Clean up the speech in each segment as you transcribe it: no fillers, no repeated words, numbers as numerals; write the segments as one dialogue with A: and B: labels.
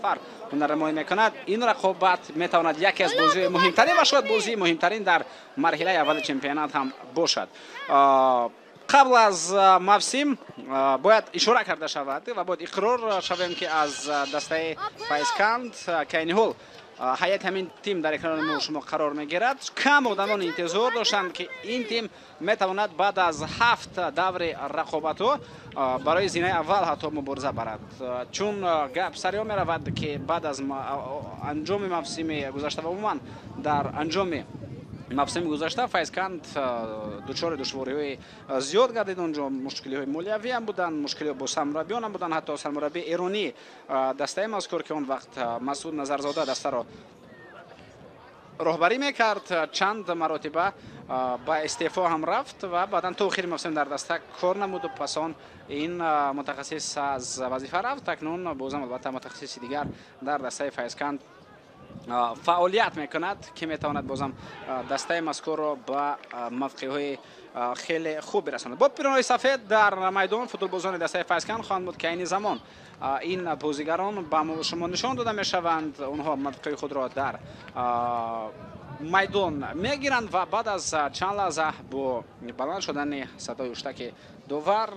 A: фар рамоӣ мекунад. ин рақобат метавонад яке аз бозиҳои муҳимтарин ва шояд бозии муҳимтарин дар марҳилаи аввали чемпионат ҳам бошад. қабл аз мавсим бояд ишора карда шавад ва бояд иқрор шавем ки аз дастаи Файзканд ки айни ҳол ҳайати ҳамин тим дар экрани шумо қарор мегирад. Кам одамон интизор доштанд ки ин тим метавонад баъд аз 7 даври рақобатҳо барои зинаи аввал ҳатто мубориза барад. Чун гап сариё меравад ки баъд аз анҷоми мавсими гузашта ва умуман дар анҷоми мавсими гузашта Файзканд дучори душвориҳои зиёд гардид. онҷо мушкилиҳои молиявӣ ҳам буданд, мушкилиҳо бо сармураббиён ҳам буданд. ҳатто сармураббии эронии дастаи мазкур ки он вақт Масъуд Назарзода дастаро роҳбарӣ мекард, чанд маротиба ба истеъфо ҳам рафт ва баъдан то охири мавсим дар даста кор намуд. пас он ин мутахассис аз вазифа рафт. акнун бозам албатта мутахассиси дигар дар дастаи Файзканд фаъолият мекунад ки метавонад бозам дастаи мазкурро ба мавқеъҳои хеле хуб бирасонад. бо пиронаи сафед дар майдон футболбозони дастаи Файзканд хоҳанд буд ки айни замон ин бозигарон ба шумо нишон дода мешаванд. онҳо мавқеъи худро дар майдон мегиранд ва баъд аз чанд лаҳза бо баланд шудани садои уштаки довар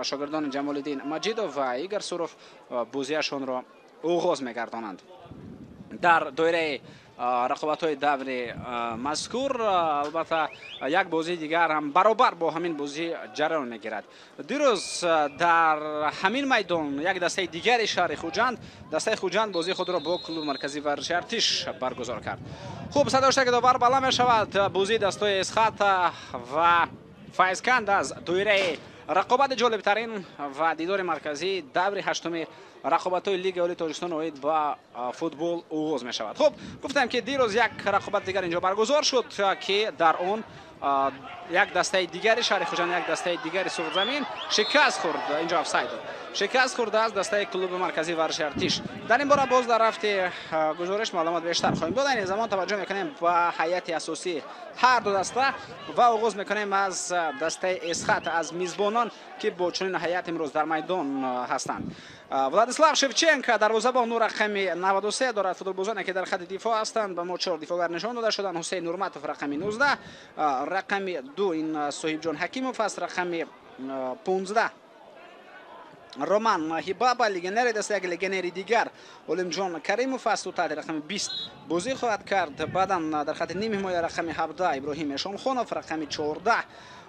A: шогирдони Ҷамолиддин Маҷидов ва Игор Суров бозиашонро оғоз мегардонанд. дар доираи рақобатҳои даври мазкур албатта як бозии дигар ҳам баробар бо ҳамин бозӣ ҷараён мегирад. дирӯз дар ҳамин майдон як дастаи дигари шаҳри Хуҷанд, дастаи Хуҷанд бозии худро бо клуби марказии варзиши Артиш баргузор кард. хуб, садоштаги довар баланд мешавад. бозии дастаи Эсхат ва Файзканд аз доираи рақобати ҷолибтарин ва дидори марказии даври ҳаштуми рақобатҳои Лигаи Олии Тоҷикистон оид ба футбол оғоз мешавад. хуб, гуфтем ки дирӯз як рақобат дигар инҷо баргузор шуд ки дар он як дастаи дигари шаҳри Хуҷанд, як дастаи дигари Суғдзамин шикаст хӯрд. инҷо офсайд шикаст хӯрда аз дастаи клуби марказии варзиши Артиш. дар ин бора боз дар рафти гузориш маълумот бештар хоҳем дод. айни замон таваҷҷӯҳ мекунем ба ҳайати асосии ҳар ду даста ва оғоз мекунем аз дастаи Эсхат, аз мизбонон ки бо чунин ҳайат имрӯз дар майдон ҳастанд. Владислав Шевченко дарвозабон ну рақами 93 дорад. футболбозоне ки дар хати дифоъ ҳастанд ба мо 4 дифоъгар нишон дода шуданд. Ҳусейн Нурматов рақами 19, рақами 2 ин Соҳибҷон Ҳакимов аст, рақами 15 Роман Ҳибаба, легионери даста, як легионери дигар Олимҷон Каримов аст. ӯ таҳти рақами 20 бозӣ хоҳад кард. баъдан дар хати ними ҳимоя рақами 17 Иброҳим Эшонхонов, рақами 14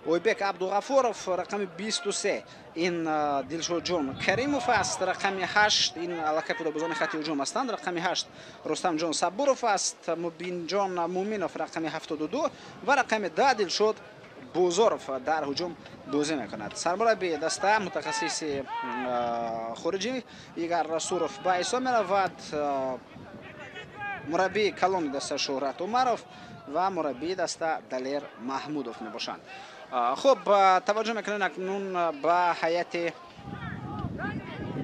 A: Ойбек Абдуғафуров, рақами 23 ин Дилшодҷон Каримов аст, рақами 8 ин аллакай футболбозони хати ҳуҷум ҳастанд, рақами 8 Рустамҷон Сабуров аст, Мубинҷон Муминов рақами 72 ва рақами 10 Дилшод Бузоров дар ҳуҷум бозӣ мекунад. сармураббии даста мутахассиси хориҷӣ Игор Суров ба ҳисоб меравад. мураббии калони даста Шӯҳрат Умаров ва мураббии даста Далер Маҳмудов мебошанд. хуб, таваҷҷӯҳ мекунем акнун ба ҳайати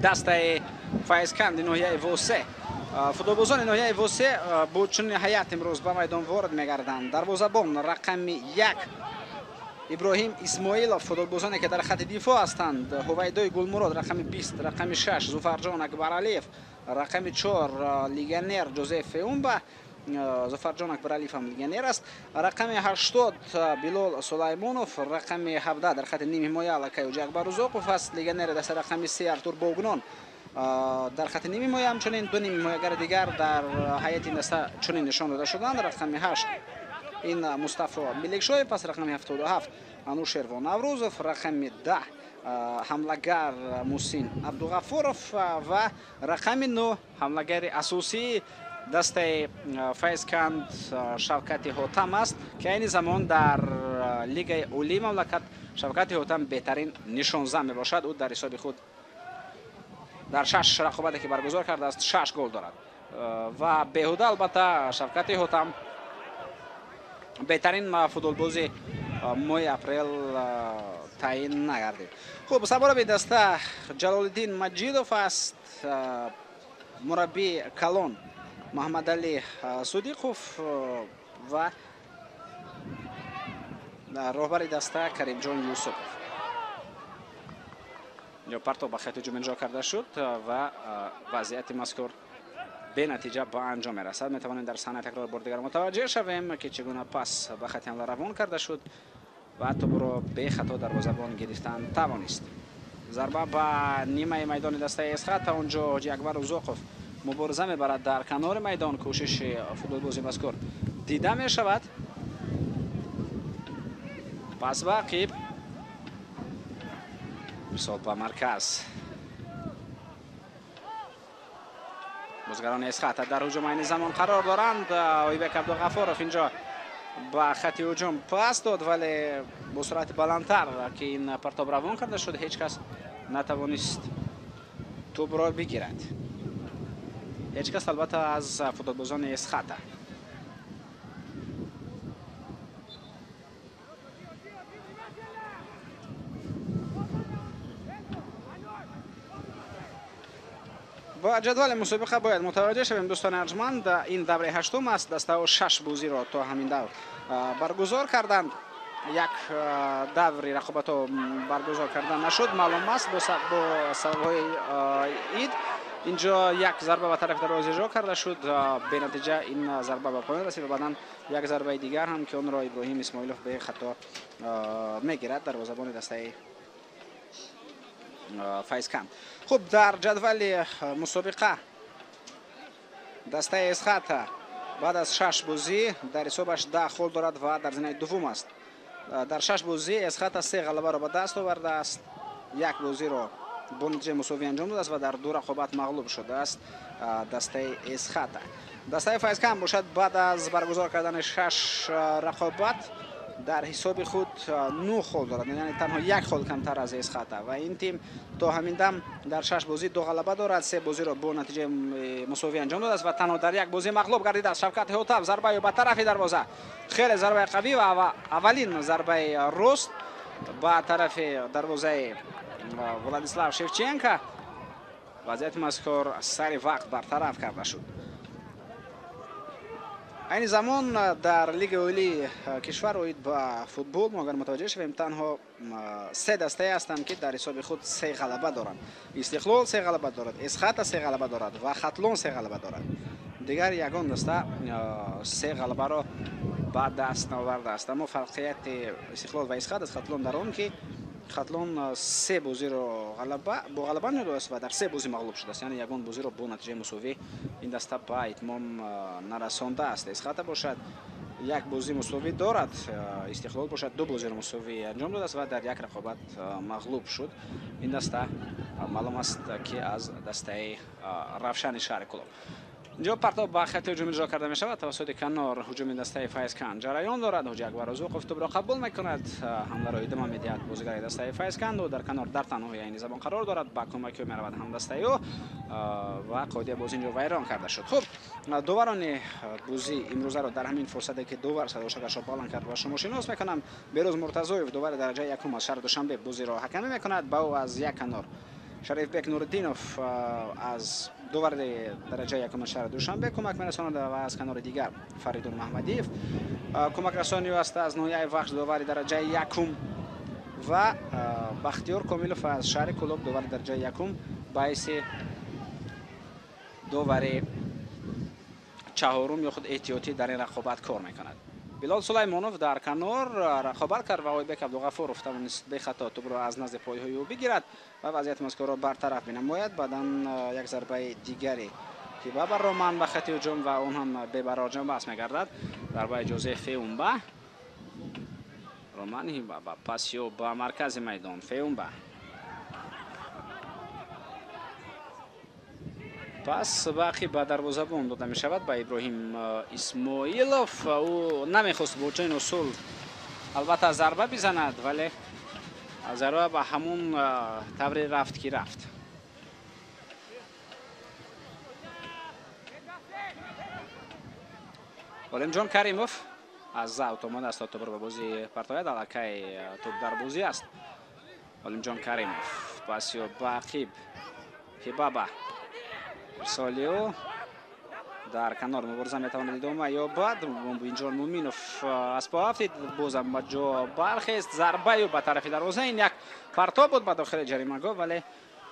A: дастаи Файзканди ноҳияи Восе. футболбозони ноҳияи Восе бо чунин ҳаят имрӯз ба майдон ворид мегарданд. дарвозабон рақами 1 Иброҳим Исмоилов, футболбозоне ки дар хати дифоъ ҳастанд. Ҳувайдои Гулмурод рақами 20, рақами 6 Зуфарҷон Акбаралиев, рақами 4 легионер Ҷозеф Феумба. Зуфарҷон Акбаралиев ҳам легионер аст. рақами 80 Билол Сулаймонов, рақами 17 дар хати ними ҳимоя аллакай Ҳоҷи Акбарузоқов аст. легионери даста рақами 3 Артур Богнон дар хати ними ҳимоя ҳамчунин ду ними ҳимоягар дигар дар ҳайати ин даста чунин нишон дода шуданд. рақами 8 ин Мустафо Милекшоев аст, рақами 77 Анушерво Наврӯзов, рақами 10 ҳамлагар Мусин Абдуғафуров ва рақами 9 ҳамлагари асосии дастаи Файзканд Шавкати Ҳотам аст ки айни замон дар Лигаи Олии мамлакат Шавкати Ҳотам беҳтарин нишонзан мебошад. ӯ дар ҳисоби худ дар 6 рақобате ки баргузор кардааст 6 гол дорад ва беҳуда албатта Шавкати Ҳотам беҳтарин футболбози моҳи апрел تعیین نگردید. خب سرمربی دسته جلال‌الدین مجیدوف است. مربی کلون محمد علی صدیقوف و راهبر دسته کریم جان یوسفوف. پرتاب به خط هجوم اجرا کرده شد و وضعیت مذکور به نتیجه به انجام میرسد. میتوانیم در صحنه تکرار بار دیگر متوجه شویم که چگونه پاس به خط حمله روان کرده شد و حتی برو به خطا دروازه‌بان گرفتن توانست. ضربه به نیمه میدان دسته اسخط. اونجا حاجی اکبر اوزاقوف مبارزه میبرد در کنار میدان. کوشش فوتبالبازی مذکور دیده می شود. پس به عقب ارسال به مرکز. بازیگران اسخط در هجوم این زمان قرار دارند. ایبک عبدالغفارов اینجا به خط هجوم پاس داد ولی با سرعت بلندتر که این پرتاب روان کرده شد هیچ کس نتوانست توپ را بگیرد. هیچ کس البته از فوتبالبازان اسخط. با جدول مسابقه باید متوجه شویم دوستان ارجمند. این دوره هشتم است. دسته 6 بازی را تا همین دور برگزار کردند. یک دوره رقابت برگزار کردن نشد معلوم است با سبب‌های عید. اینجا یک ضربه به طرف دروازه اجرا کرده شد. به نتیجه این ضربه به پایان رسید و بعداً یک ضربه دیگر هم که اون را ابراهیم اسماعیلوف به خطا میگیرد دروازه‌بان دسته فایز کم. خب در جدول مسابقه دسته اسخط بعد از 6 بازی در حسابش 10 خل دارد و در زمینه دوم است. در 6 بازی اسخط 3 غلبه را به دست آورده است. یک بازی را با نتیجه مساوی انجام داده است و در 2 رقابت مغلوب شده است دسته اسخط. دسته فایز کم باشد بعد از برگزار کردن 6 رقابت در حساب خود 9 خل دارد، یعنی تنها یک خل کمتر از اسخط و این تیم تا همین دم در 6 بازی 2 غلبه دارد. 3 بازی را با نتیجه مساوی انجام داده است و تنها در یک بازی مغلوب گردیده است. شوکت هوتاب ضربه به طرف دروازه، خیلی ضربه قوی و اولین ضربه رست به طرف دروازه ولادیسلاو شفچنکا. وضعیت مذکور سری وقت برطرف کرده شد. این زمان در لیگ عالی کشور اوید با فوتبال ما اگر متوجه شویم تنها 3 دسته هستند که در حساب خود 3 غلبه دارند. استقلال 3 غلبه دارد، اسخط 3 غلبه دارد و خطلون 3 غلبه دارد. دیگر یگان دسته 3 غلبه را بعد دست نآورده است. اما فرقیت استقلال و اسخط از خطلون در آن که خطلون 3 بازی را با غلبه نموده است و در 3 بازی مغلوب شده است، یعنی یگان بازی را با نتیجه مساوی این دسته به اتمام نرسانده است. اسخط باشد یک بازی مساوی دارد، استقلال باشد 2 بازی را مساوی انجام داده است و در یک رقابت مغلوب شد. این دسته معلوم است که از دسته روشن شهر کلوب. اینجا پرتاب به خط هجوم اجرا کرده می شود توسط کنار. هجوم دسته فایز کن جریان دارد. حاجی اکبر اوزاقوف توپ را قبول میکند. حمله را ادامه میدهد بازیگر دسته فایز کن و در کنار در تنهایی این زبان قرار دارد. با کمک او میرود هم دسته او و قاعده بازی اینجا ویران کرده شد. خب داوران بازی امروز را در همین فرصتی که داور صداشکش را بلند کرد و شما شناس میکنم. بهروز مرتضویف داور درجه یکم از شهر دوشنبه بازی را حکمی میکند. با او از یک کنار شریف بک نوردینوف از داور درجه یکم شهر دوشنبه کمک می‌رساند و از کنار دیگر فریدون محمدیف کمک رسانی است از نویای وخش داور درجه یکم و بختیار کامیلوف از شهر کلوب داور درجه یکم باعث داور چهارم یا خود احتیاطی در این رقابت کار می‌کند. بلال سلیمانوف در کنار رقابت کرد و ایبک عبدالغفارov توانست به خطا توپ را از نزد پایهای او بگیرد و وضعیت مذکور را برطرف بنماید. بعداً یک ضربه دیگری که به رومان به خط هجوم و اون هم به براجم بس می‌گردد. ضربه جوزه فیومبا رومانی با پاسیو با مرکز میدان فیومبا. پس باقی به دروازه‌بان داده می شود به ابراهیم اسماعیلوف. او نمیخواست با چنین اصول البته ضربه بزند ولی ضربه به همون طوری رفت که رفت. علیم جان کریموف از اوت آمده است توپ را به بازی پرتاید. علاقه توپ در بازی است олимҷон каримов пасиё ба қиб хибаба ирсолиё дар канор мубориза метавонад идома ёбад. Инҷон Муминов аз по афтид бозам ба ҷо бархест зарбаю ба тарафи дарвоза. Ин як партоб буд ба дохили ҷаримагоҳ, вале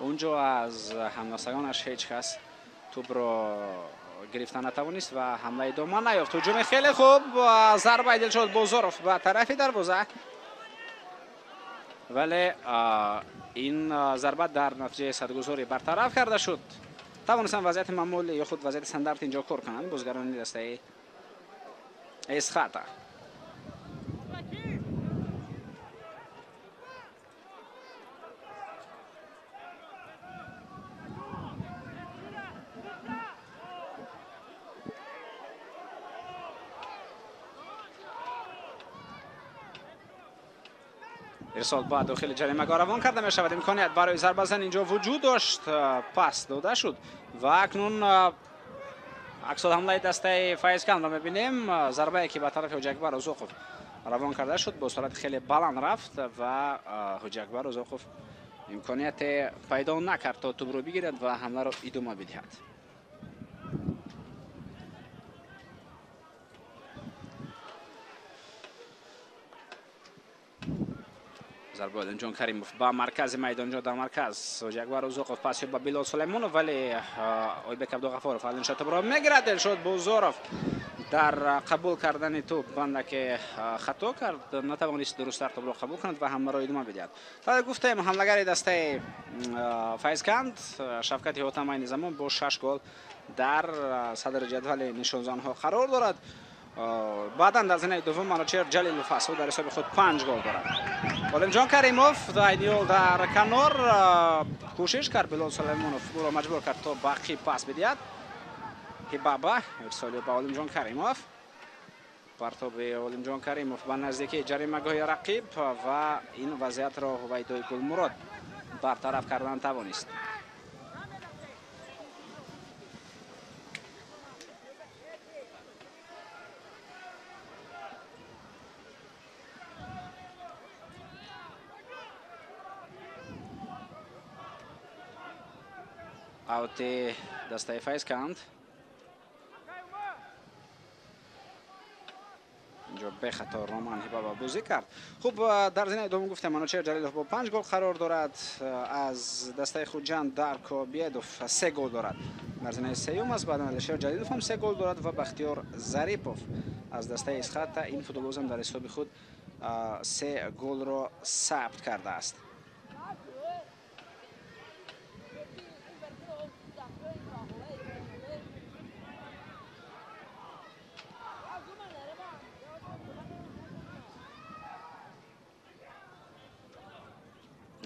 A: онҷо аз ҳамносагонаш ҳеҷ кас тӯбро гирифта натавонист ва ҳамла идома наёфт. ҳуҷуми хеле хуб, зарбаи Дилшод Бозоров ба тарафи дарвоза, вале ин зарба дар натиҷаи садгузорӣ бартараф карда шуд. тавонистанд вазъияти маъмулӣ ё худ вазъияти стандарт инҷо кор кананд бозгарони дастаи эсхата. ارسال با داخل جریمه‌گاه روان کرده می شود. امکانیت برای ضربه زن اینجا وجود داشت، پاس داده شد و اکنون عکس حمله دسته فایزکان را می‌بینیم. ضربه‌ای که به طرف حجاجبر اوزوقوف روان کرده شد با سرعت خیلی بلند رفت و حجاجبر اوزوقوف امکانیت پیدا نکرد تا توپ رو بگیرد و حمله را ادامه بدهد. ضربه олимҷон каримов ба маркази майдонҷо дар марказ ҷагвар узоқов пас ба Билол Сулаймонов, вале Ойбек Абдуғафоров алинша тӯбро мегирад. Элшод Бозоров дар қабул кардани тӯб бандаке хато кард, натавонист дурусттар тӯбро қабул кунад ва ҳамаро идома бидиҳад. Та гуфтем ҳамлагари дастаи Файзканд Шавкати Ҳотам айни замон бо 6 гол дар садри ҷадвали нишонзанҳо қарор дорад. баъдан дар зинаи дуввум Манучер Ҷалилов аст, ӯ дар ҳисоби худ 5 гол дорад. олимҷон каримов айниёл дар канор кӯшиш кард, Билол Сулаймонов ӯро маҷбур кард то ба қиб пас бидиҳад. Хибаба ирсолиё ба олимҷон каримов, партоби олимҷон каримов ба наздикии ҷаримагоҳи рақиб ва ин вазъиятро Ҳувайдои Гулмурод бартараф кардан тавонист. аути дастаи Файзканд. инҷо бехато Роман Хибаба бозӣ кард. хуб, дар зинаи дуввум гуфтем Манучер Ҷалилов бо 5 гол қарор дорад. аз дастаи Хуҷанд Дарко Биедов 3 гол дорад. дар зинаи сеюм аст, баъдан Алишер Ҷалилов ҳам 3 гол дорад ва Бахтиёр Зарипов аз дастаи Исхата ин футболбозам дар ҳисоби худ 3 голро сабт кардааст.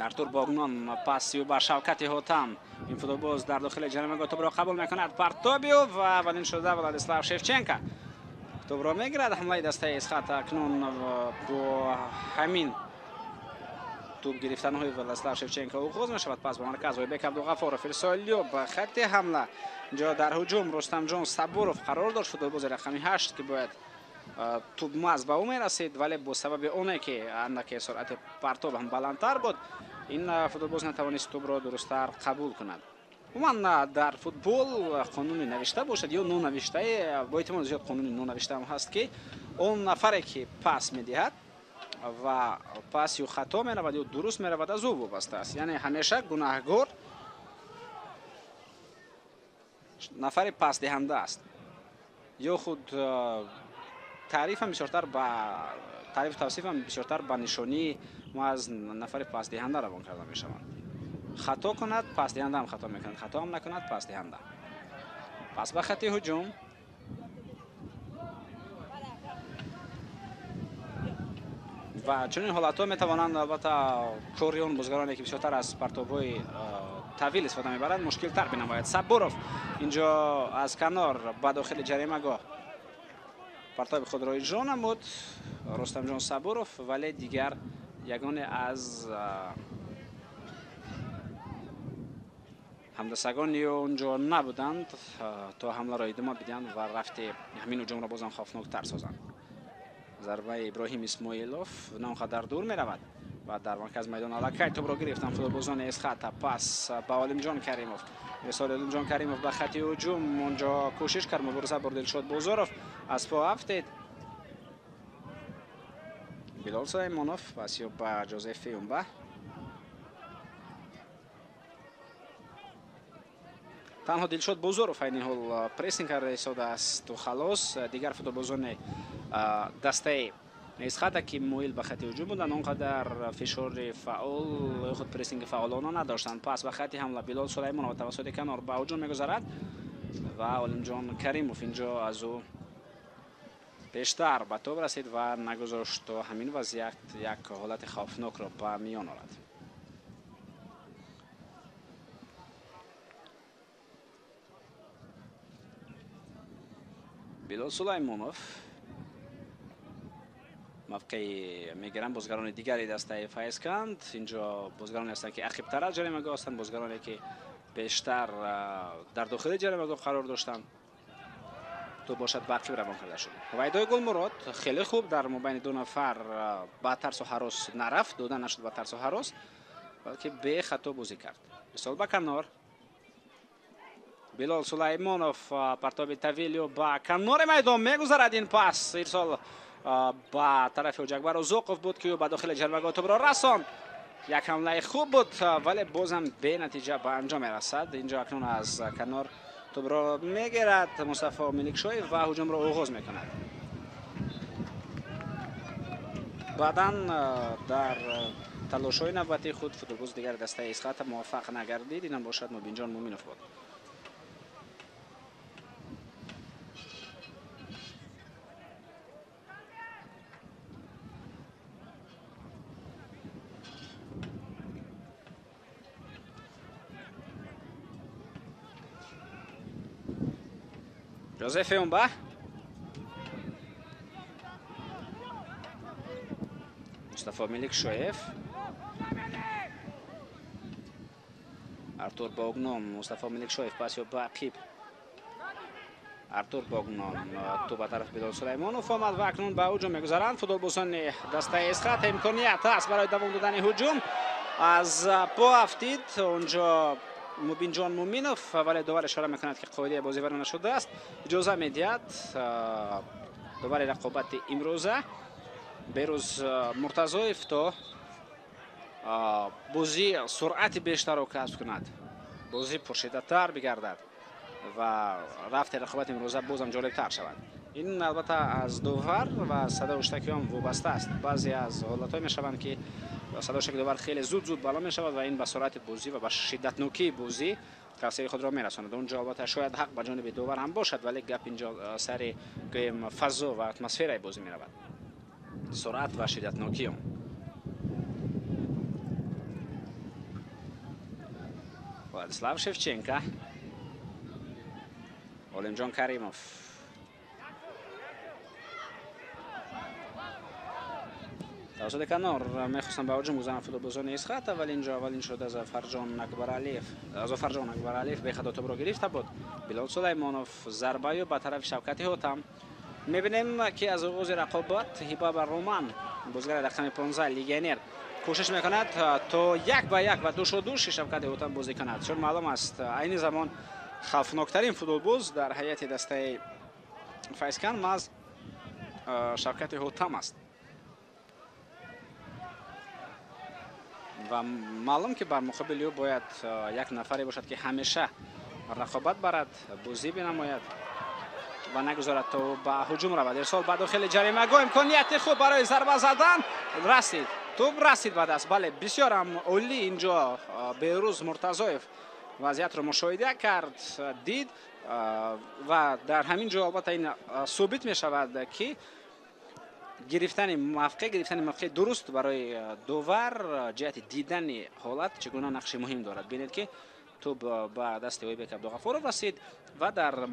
A: артур Богнон пасиё ба Шавкати Ҳотам. ин футболбоз дар дохили ҷаримагоҳ тӯбро қабул мекунад. Партобиев ва валин шуда Владислав Шевченко тӯбро мегирад. ҳамлаи дастаи Исхата акнун бо ҳамин тӯб гирифтанҳои Владислав Шевченко оғоз мешавад. пас ба марказ Ойбек Абдуғафоров ирсолиё ба хатти ҳамла. инҷо дар ҳуҷум Рустамҷон Сабуров қарор дошт, футболбози рақами 8 ки бояд тӯб маз ба ӯ мерасид, вале бо сабаби оне ки андаке суръати партоб ҳам баландтар буд, ин футболбоз натавонист тӯбро дурусттар қабул кунад. умуман дар футбол қонуни навишта бошад ё нонавиштае, бо эҳтимоли зиёд қонуни нонавишта ҳам ҳаст ки он нафаре ки пас медиҳад ва пас ё хато меравад ё дуруст меравад аз ӯ вобаста аст. яъне ҳамеша гунаҳгор нафари пасдиҳанда аст. ё худ таърифам бисёртар ба таърифу тавсифам бисёртар ба нишонии ма аз нафари пасдиҳанда равон карда мешаванд. хато кунад, пасдиҳанда ҳам хато мекунад, хато ҳам накунад, пасдиҳанда. пас ба хатти ҳуҷум ва чунин ҳолатҳо метавонанд албатта кори он бозгароне ки бисёртар аз партобҳои тавил истифода мебаранд мушкилтар бинамояд. Сабуров инҷо аз канор ба дохили ҷаримагоҳ партоби худро иҷро намуд Рустамҷон Сабуров, вале дигар ягоне аз ҳамдастагони онҷо набуданд то ҳамларо идома бидиҳанд ва рафти ҳамин ҳуҷумро бозам хавфноктар созанд. зарбаи Иброҳим Исмоилов намқадар дур меравад. و در مرکز میدان الکای توپ رو گرفتن فوتبالبازان اسخط. پاس با علیمجان کریموف. ارسال علیمجان کریموف به خط هجوم. اونجا کوشش کرد مبارزه با دلشاد بازارов از پا افتاد. بلال سلیمانوف پاسی به جوزف یومبا. تنها دلشاد بازارов این حال پرسینگ کرده ایستاده است و خلاص. دیگر فوتبالبازان دسته اسخط که مویل به خط هجوم بودند آنقدر فشار فعال خود پرسینگ فعالانه نداشتند. پس به خط حمله بلال سلیمانوف توسط کنار به هجوم میگذرد و علیمجان کریموف اینجا از او بیشتر به توپ رسید و نگذاشت تا همین وضعیت یک حالت خوفناک را به میان آورد. بلال سلیمانوف موقعی میگیرن بازیگران دیگری دسته فایسکند. اینجا بازیگرانی هستند که عقب‌تر از جریمه‌گاه هستند، بازیگرانی که بیشتر در داخل جریمه‌گاه قرار داشتند تو باشد باقی روان کرده شد. ویدای گل مراد خیلی خوب در مابین دو نفر با ترس و هراس نرفت، دادن نشد با ترس و هراس، بلکه به خطا بازی کرد. مثال به کنار بلال سلیمانوف پرتاب طویل با کنار میدان میگذرد. این پاس ارسال با طرف جگبر اوزوقوف بود که به داخل جریمه‌گاه توپ را رساند. یک حمله خوب بود ولی بازم به نتیجه به انجام میرسد. اینجا اکنون از کنار توپ را میگیرد مصطفی ملکشویف و هجوم را آغاز میکند. بعدا در تلاش‌های نوبتی خود فوتبالباز دیگر دسته اسخط موفق نگردید. اینم باشد مبینجان مومینوف بود. جوزف یومبا مصطفی ملکشویف ارتور باگنام مصطفی ملکشویف پاس به عقب ارتور باگنام تو به طرف بلال سلیمانوف آمد و اکنون به هجوم میگذارند فوتبالبازان دسته اسخط. امکانیت است برای دوام دادن هجوم از پا افتید اونجا مبین جان مومینوف ولی داور اشاره میکند که قاعده بازی ورانه نشده است. اجازه میدهد داور رقابت امروزه بهروز مرتضایف تا بازی سرعت بیشتر را کسب کند، بازی پرشیده تر بگردد و رفت رقابت امروزه بازم جالب تر شود. این البته از داور و صدا اشتکیان وابسته است. بعضی از حالت‌ها میشوند که صدا اشتک داور خیلی زود بالا میشود و این به سرعت بازی و به شدتناکی بازی توسعه خود را میرساند. اونجا البته شاید حق به جانب داور هم باشد ولی گپ اینجا سر فضا و اتمسفر بازی میرود، سرعت و شدتناکی اون. ولادیسلاو شفچنکا علیمجان کریموف توسط کنار میخواستن به هجوم بزنن فوتبالبازان اسخط ولی اینجا اولین شد از فرجان اکبرعلیف به خطا توپ را گرفته بود. بلال سلیمانوف ضربه به طرف شوکت هوتم. میبینیم که از آغاز رقابت هیبا بر رومان بازیگر رقم 15 لیگینر کوشش میکند تا 1-1 و 2-2 شوکت هوتم بازی کند، چون معلوم است این زمان خوفناکترین فوتبالباز در هیئت دسته فایسکن ماز شوکت هوتم است و معلوم که بر مقابل او باید یک نفری باشد که همیشه رقابت برد، بازی بنماید و نگذارد تا به هجوم رود. ارسال به داخل جریمه‌گاه، امکانیت خوب برای ضربه زدن، رسید توپ رسید به دست. بله بسیار هم عالی اینجا بهروز مرتضایف وضعیت را مشاهده کرد، دید و در همین جا البته این ثابت می شود که گرفتن موقع درست برای داور جهت دیدن حالت چگونه نقش مهم دارد. ببینید که توپ به دست ایوب عبدالغفارov رسید و در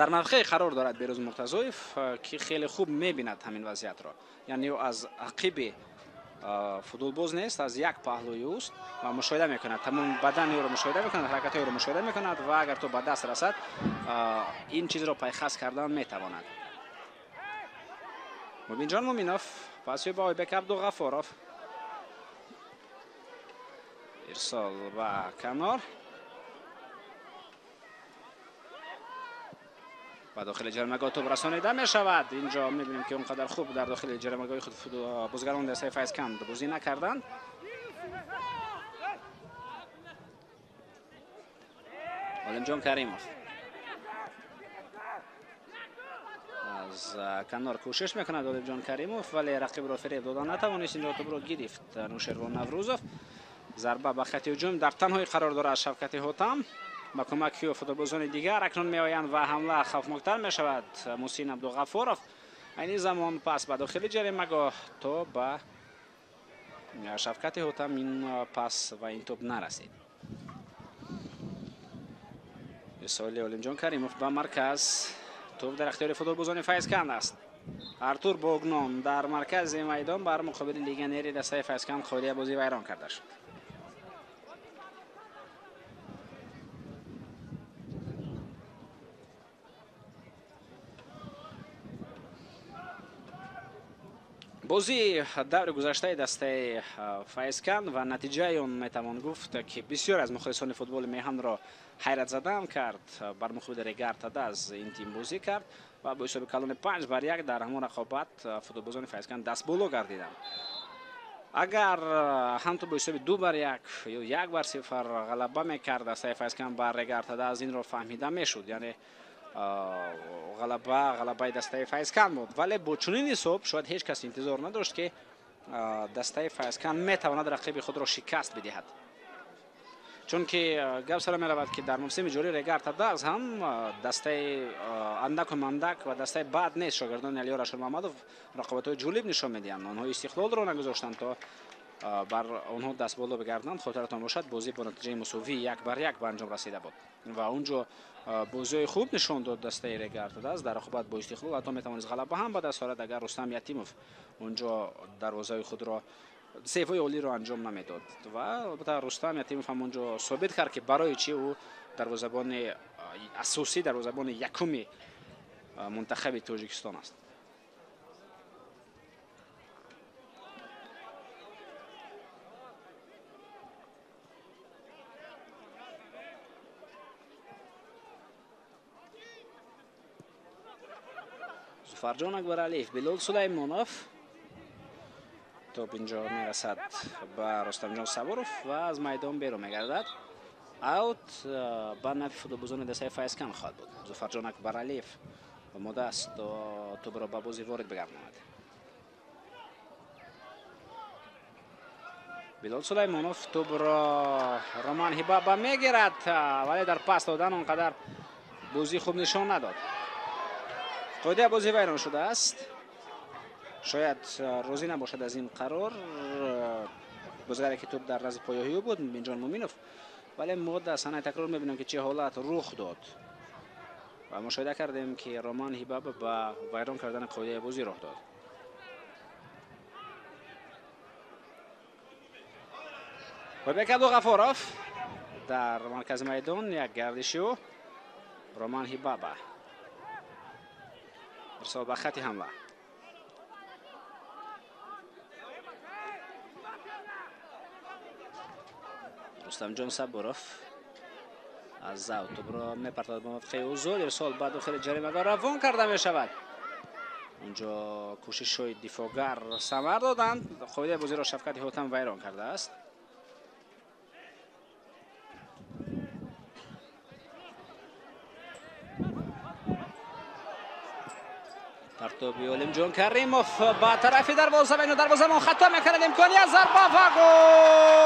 A: موقع قرار دارد بهروز مرتضایف که خیلی خوب میبیند همین وضعیت را، یعنی از عقب فوتبالباز نیست، از یک پهلوی اوست و مشاهده میکند، تمام بدن او را مشاهده میکند، حرکت او را مشاهده میکند و اگر تو به دست رسد این چیز را پیخست کردن میتواند. مبین جان مومینوف پاسی با ایبک عبدالغفارов. ارسال و کنار و داخل جریمه‌گاه توپ رسانیده می شود. اینجا می‌بینیم که اونقدر خوب در داخل جریمه‌گاه خود بازیگران دسته فیضکند بازی نکردند. عالمجان کریموف از کنار کوشش میکند. عالمجان کریموف ولی رقیب را فریب دادن نتوانست. اینجا توپ را گرفت نوشیروان نوروزوف. ضربه به خط هجوم در تنهایی قرار دارد شوکت هوتم با کمک فوتبالبازان دیگر اکنون میآیند و حمله خوفناکتر می شود. محسن عبدالغفارov این زمان پس به داخل جریمه‌گاه تو به شوکت هوتم این پس و این توپ نرسید. ارسال عالمجان کریموف به مرکز. توپ در اختیار فوتبالبازان فیضکند است. ارتور بوگنون در مرکز میدان بر مقابل لیگنری دسته فیضکند خالی بازی ویران کرده شد. بازی دور گذشته دسته فیضکند و نتیجه اون میتوان گفت که بسیار از مخلصان فوتبال میهن را حیرت زده کرد. بر مقابل ریگارتا از این تیم بازی کرد و با حساب کلان 5-1 در همون رقابت فوتبالبازان فیضکند دست بالا گردیدند. اگر هم تو با حساب 2-1 یا 1-0 غلبه میکرد دسته فیضکند بر ریگارتا از این را فهمیده میشد، یعنی غلبه دسته فیضکند بود. ولی با چنین حساب شاید هیچ کس انتظار نداشت که دسته فیضکند میتواند رقیب خود را شکست بدهد، چون که گپ سر میرود که در موسم جاری ریگارتا داز هم دسته اندک و مندک و دسته بد نیست. شاگردان علی رشید محمدوف رقابت‌های جالب نشان میدهند. آنها استقلال را نگذاشتند تا بر آنها دست بالا بگردند. خاطرتان باشد بازی با نتیجه مساوی 1-1 به انجام رسیده بود و اونجا بازی خوب نشان داد دسته ریگارتا داز در رقابت با استقلال. حتی میتوانست غلبه هم به دست آورد اگر رستم یتیموف اونجا دروازه خود را سیفای اولی رو انجام نمیداد و البته رستم یتیموف هم اونجا ثابت کرد که برای چی او دروازه‌بان اساسی دروازه‌بان یکم منتخب تاجیکستان است. زفرجان اکبرعلیف، بلال سلیمانوف. توپ اینجا میرسد به رستمجان صبوروف و از میدان بیرون میگردد. اوت به نفع فوتبالبازان دسته فیضکند خواهد بود. زفرجان اکبرعلیف آماده است تا توپ را به بازی وارد بگرداند. بلال سلیمانوف توپ را رومان هیبابا میگیرد ولی در پاس دادن اونقدر بازی خوب نشان نداد. قاعده بازی ویران شده است. شاید روزی نباشد از این قرار بازیگری که توپ در رز پایه‌ای بود بنجان مومینوف، ولی ما در صحنه تکرار می‌بینیم که چه حالت رخ داد و مشاهده کردیم که رومان هیبابا با ویران کردن قاعده بازی رخ داد. ایبک عبدالغفارov در مرکز میدان یک گردشی و رومان هیبابا ارسال به خط حمله. رستمجان صبوروف از اوت توپ را میپرتاند به موقع اوزول. ارسال به داخل جریمه‌گاه روان کرده می شود. اونجا کوشش های دفاعگر ثمر دادند. قاعده بازی را شوکت هوتم ویران کرده است. پرتابی عالمجان کریموف با طرف دروازه بین دروازه‌بان خطا میکند. امکانیت ضربه و گل.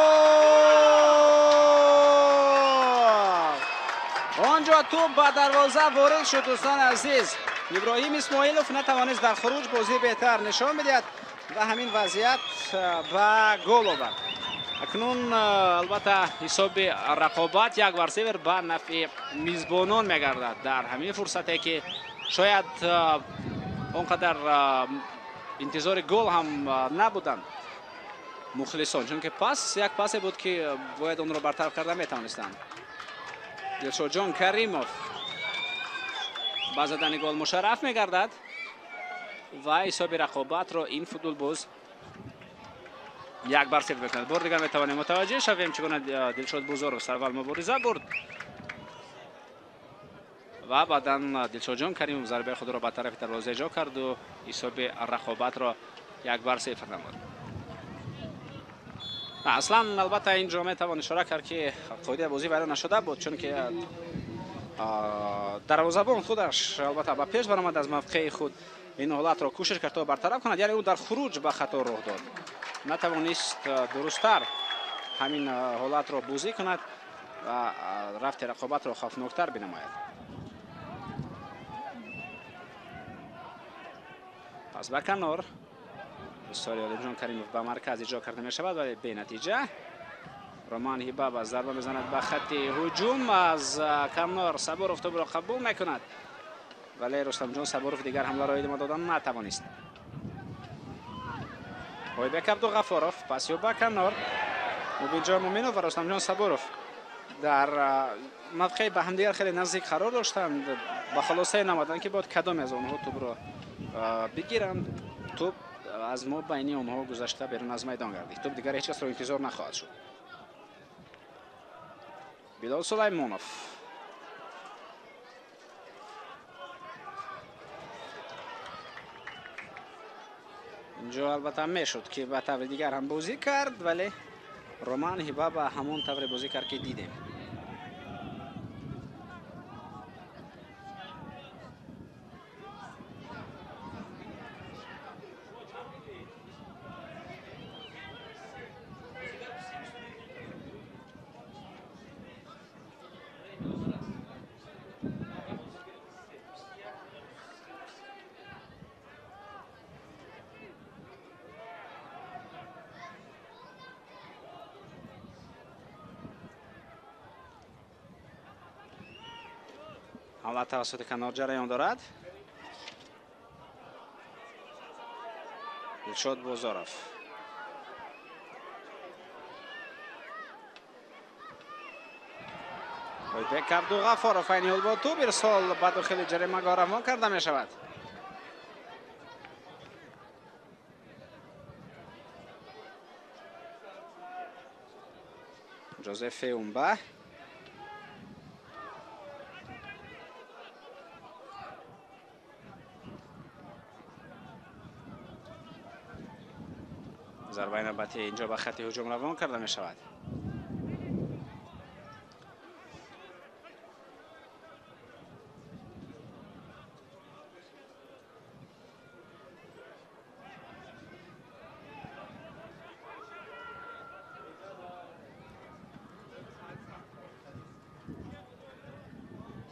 A: آنجا توپ با دروازه وارد شد. دوستان عزیز، ابراهیم اسماعیلوف نتوانست در خروج بازی بهتر نشان بدهد و همین وضعیت به گل آورد. اکنون البته حساب رقابت 1-0 به نفع میزبانان میگردد در همین فرصتی که شاید اونقدر انتظار گل هم نبودند مخلصان، چون که پاس یک پاس بود که باید اون رو برطرف کرده میتوانستند. دلشادجان کریموف با زدن گل مشرف میگردد. و حساب رقابت را این فوتبالباز یک بار صفر بکند. بار دیگر میتوانیم متوجه شویم چگونه دلشاد بزرگ سرول مبارزه برد و بعدا دلشاد جان کریم ضربه خود را به طرف دروازه جا کرد و حساب رقابت را یک بار صفر نمود. اصلا البته اینجا میتوان اشاره کرد که قاعده بازی بیان نشده بود، چون که دروازه‌بان خودش البته به پیش برآمد از موقع خود این حالت را کوشش کرد تا برطرف کند، یعنی او در خروج به خطا راه داد، نتوانست درست‌تر همین حالت را بازی کند و رفت رقابت را خوفناک‌تر بنماید. پس به کنار بسیاری علیم جان کریموف به مرکز اجرا کرده می شود ولی به نتیجه. رومان هیباب ضربه میزند به خط هجوم، از کنار صبورов توپ را قبول میکند ولی رستم جان صبورов دیگر حمله را ادامه دادن نتوانست. هویبک عبدالغفارov پس به کنار مبین جان مومنوف و رستم جان صبورov در موقع به همدیگر خیلی نزدیک قرار داشتند، با خلاصه نمودن که باید کدام از آنها توپ را بگیرند. توپ از ما بین آنها گذشته بیرون از میدان گردید. توپ دیگر هیچ کس را انتظار نخواهد شد. بیلال سلیمانوف اینجا البته میشد که به طور دیگر هم بازی کرد ولی رومان هیباب همون طور بازی کرد که دیدیم. حالا توسط کنار جریان دارد. دلشاد بزرگ هویبک عبدالغفارov این حال با توپ ارسال به داخل جریمه روان کرده می شود. جوزف اومبا ضربه نوبتی اینجا به خط هجوم روان کرده می شود.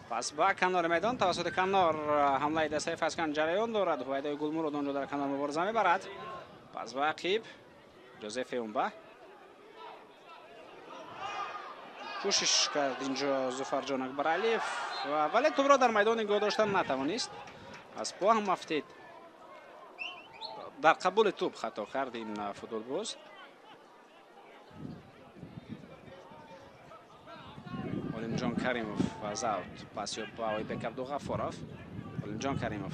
A: پس با کنار میدان توسط کنار حمله دسته فسکن جریان دارد. هویدای گلمرود آنجا در کنار مبارزه میبرد. پس با عقیب جوزف اومبا کوشش کرد اینجا ظفر جان اکبرعلیف ولی توپ را در میدان نگاه داشتن نتوانست. از پا هم افتید، در قبول توپ خطا کرد این فوتبالباز. علیم جان کریموف و زاوت پس با هویبک عبدالغفارov. علیم جان کریموف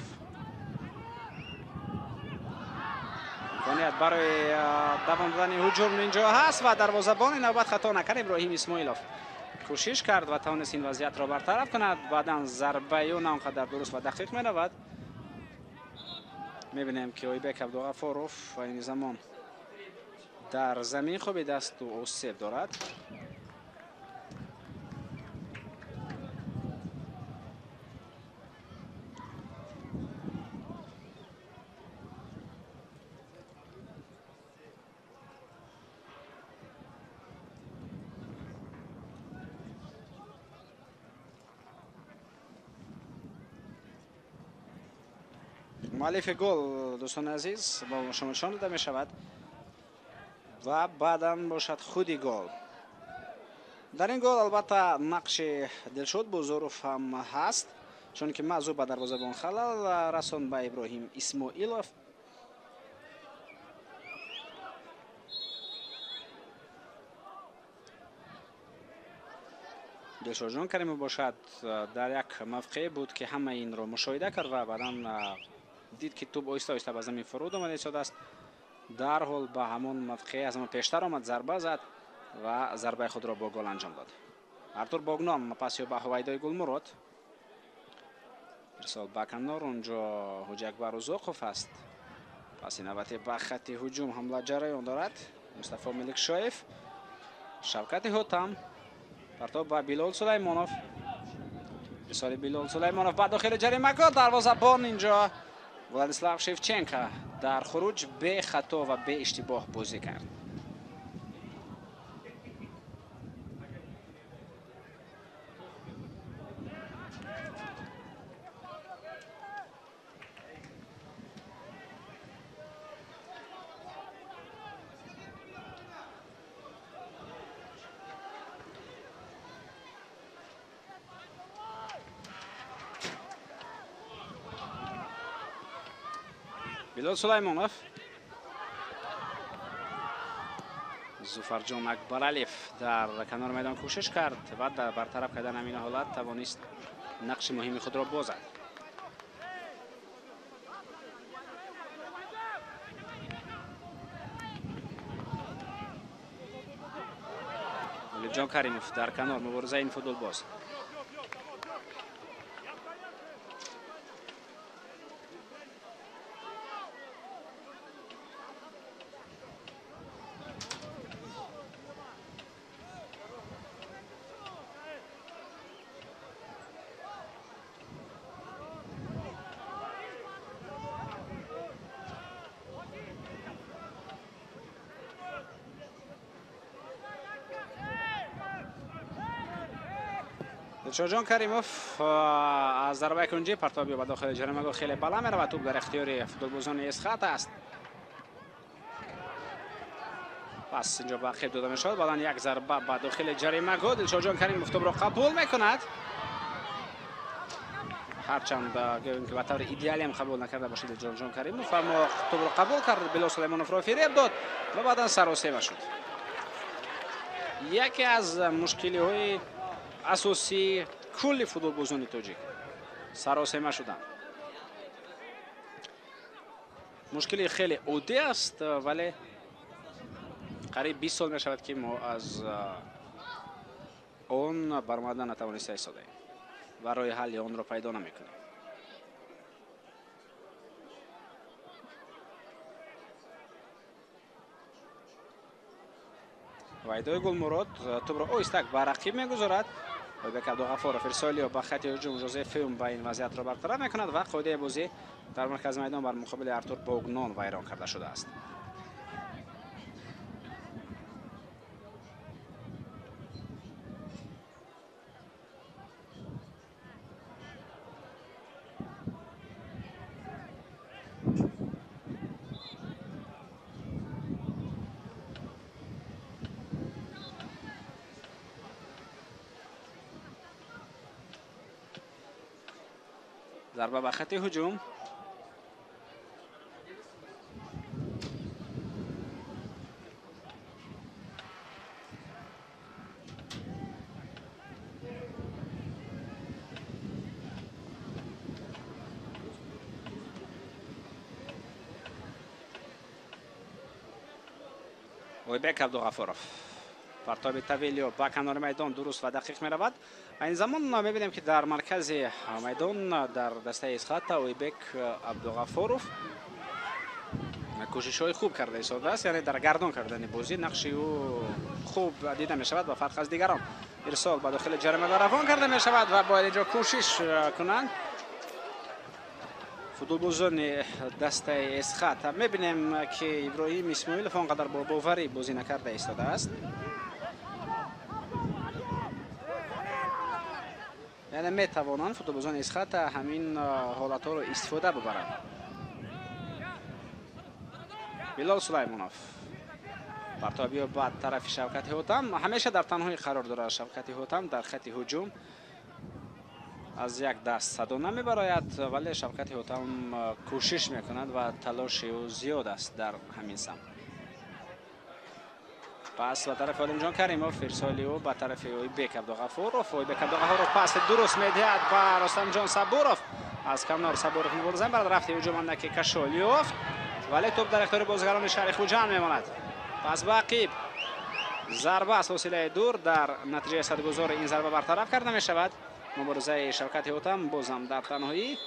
A: امکانیت برای دوام دادن هجوم اینجا هست و دروازه‌بان نوبت خطا نکرد. ابراهیم اسماعیلوف کوشش کرد و توانست این وضعیت را برطرف کند. بعدا ضربه اون آنقدر درست و دقیق می رود. میبینیم که هویبک عبدالغفارov این زمان در زمین خوب دست و اوسیب دارد. مؤلف گل دوستان عزیز با شما نشان داده می شود و بعدا باشد خودی گل. در این گل البته نقش دلشاد بزرگ هم هست، چون که موضوع به دروازه‌بان خلل رساند به ابراهیم اسماعیلوف. دلشاد جان کریمی باشد در یک موقع بود که همه این را مشاهده کرد و بعدا دید که توپ آهسته آهسته به زمین فرود آمده ایستاده است. در حال به همان موقع از همان پیشتر آمد، ضربه زد و ضربه خود را با گل انجام داد. ارتور بوگنون پاس به هویدای گلمراد. ارسال به کنار، اونجا حجی اکبر اوزاقوف است. پس نوبتی به خط هجوم حمله جریان دارد. مصطفی ملکشاєв، شوکت هوتم، پرتاب به بلال سلیمانوف. ارسال بلال سلیمانوف به داخل جریمه‌گاه، دروازه‌بان اینجا ولادیسلاو شیفچنکا در خروج به خطا و به اشتباه بازی کرد. بلال سلیمانوف، زوفرجان اکبرعلیف در کنار میدان کوشش کرد و در برطرف کردن همین حالت توانست نقش مهمی خود را بازد. جان کریموف در کنار مبارزه این فوتبال باز. جان کریموف از ضربه کنجی پرتابی به داخل جریمه‌گاه خیلی بالا میره و توپ در اختیار فوتبالبازان اسخط است. پس اینجا به خیلی داده میشود. بعداً یک ضربه به داخل جریمه‌گاه. دلشاد جان کریموف توپ را قبول میکند، هرچند که به طور ایدئالی هم قبول نکرده باشید دلشاد جان کریموف، اما توپ را قبول کرد. بلال سلیمانوف را فریب داد و بعداً سراسیمه شد. یکی از مشکلی های اساسی کل فوتبالبازان تاجیک سراسیمه شدن. مشکلی خیلی عادی است، ولی قریب 20 سال می شود که ما از آن برآمده نتوانسته ایستاده و راه حل آن را پیدا نمیکنیم. وحیدای گلمراد توپ را آهسته به رقیب میگذارد. وایبک عبدالغفارов ارسالی به خط هجوم ژوزف به این وضعیت را برطرف میکند و قاعده بازی در مرکز میدان بر مقابل ارتور بوگنون ویران کرده شده است. ضربه به خط هجوم. وایبک عبدالغفارov پرتاب طویلی با کنار میدان درست و دقیق می رود. این زمان می بینیم که در مرکز میدان در دسته اسخط وایبک عبدالغفارov کوشش های خوب کرده ایستاده است، یعنی در گردان کردن بازی نقشی او خوب دیده می شود و فرق از دیگران. ارسال به داخل جریمه روان کرده می شود و باید اینجا کوشش کنند فوتبالبازان دسته اسخط. می بینیم که ابراهیم اسماعیلوف آنقدر با باوری بازی نکرده ایستاده است، یعنی می توانند فوتبالبازان اسخط همین حالت ها را استفاده ببرند. بلال سلیمانوف پرتابی به طرف شوکت هوتم، همیشه در تنهایی قرار دارد شوکت هوتم در خط هجوم، از یک دست صدا نمی براید، ولی شوکت هوتم کوشش میکند و تلاش او زیاد است در همین سمت. پس به طرف عالم جان کریموف ارسالی او به طرف وایبک عبدالغفارov. وایبک عبدالغفارov پاس درست میدهد به رستم جان صبورov از کمنار صبورخ مبارزه برد رفتی هجوم اندکی کشالیوف ولی توپ در اختیار بازیگران شهر خوجند میماند. پس باقی ضربه از فاصله دور در نتیجه صدگذار این ضربه برطرف کرده می شود. مبارزه شوکت هوتم بازم در تنهایی.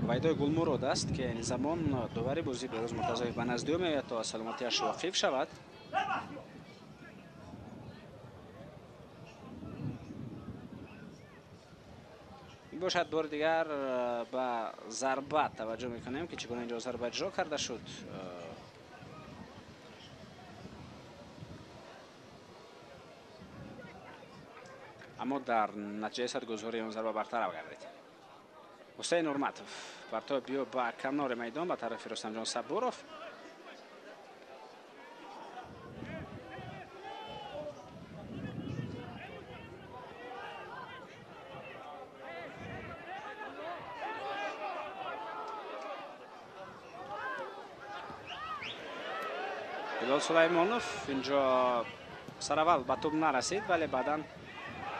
A: ویدای گلمرود است که این زمان دوباره بازی به روز مرتضی به نزدیک میآید تا سلامتیش واقف شود. باشد بار دیگر به ضربه توجه میکنیم که چگونه اینجا ضربه اجرا کرده شد. اما در نتیجه صدگذاری اون ضربه برطرف گردید. حسین نورمتوف پرتاب بیا به کنار میدان به طرف رستم جان صبوروف. بلال سلیمانوف اینجا سر اول به توپ نرسید ولی بعدا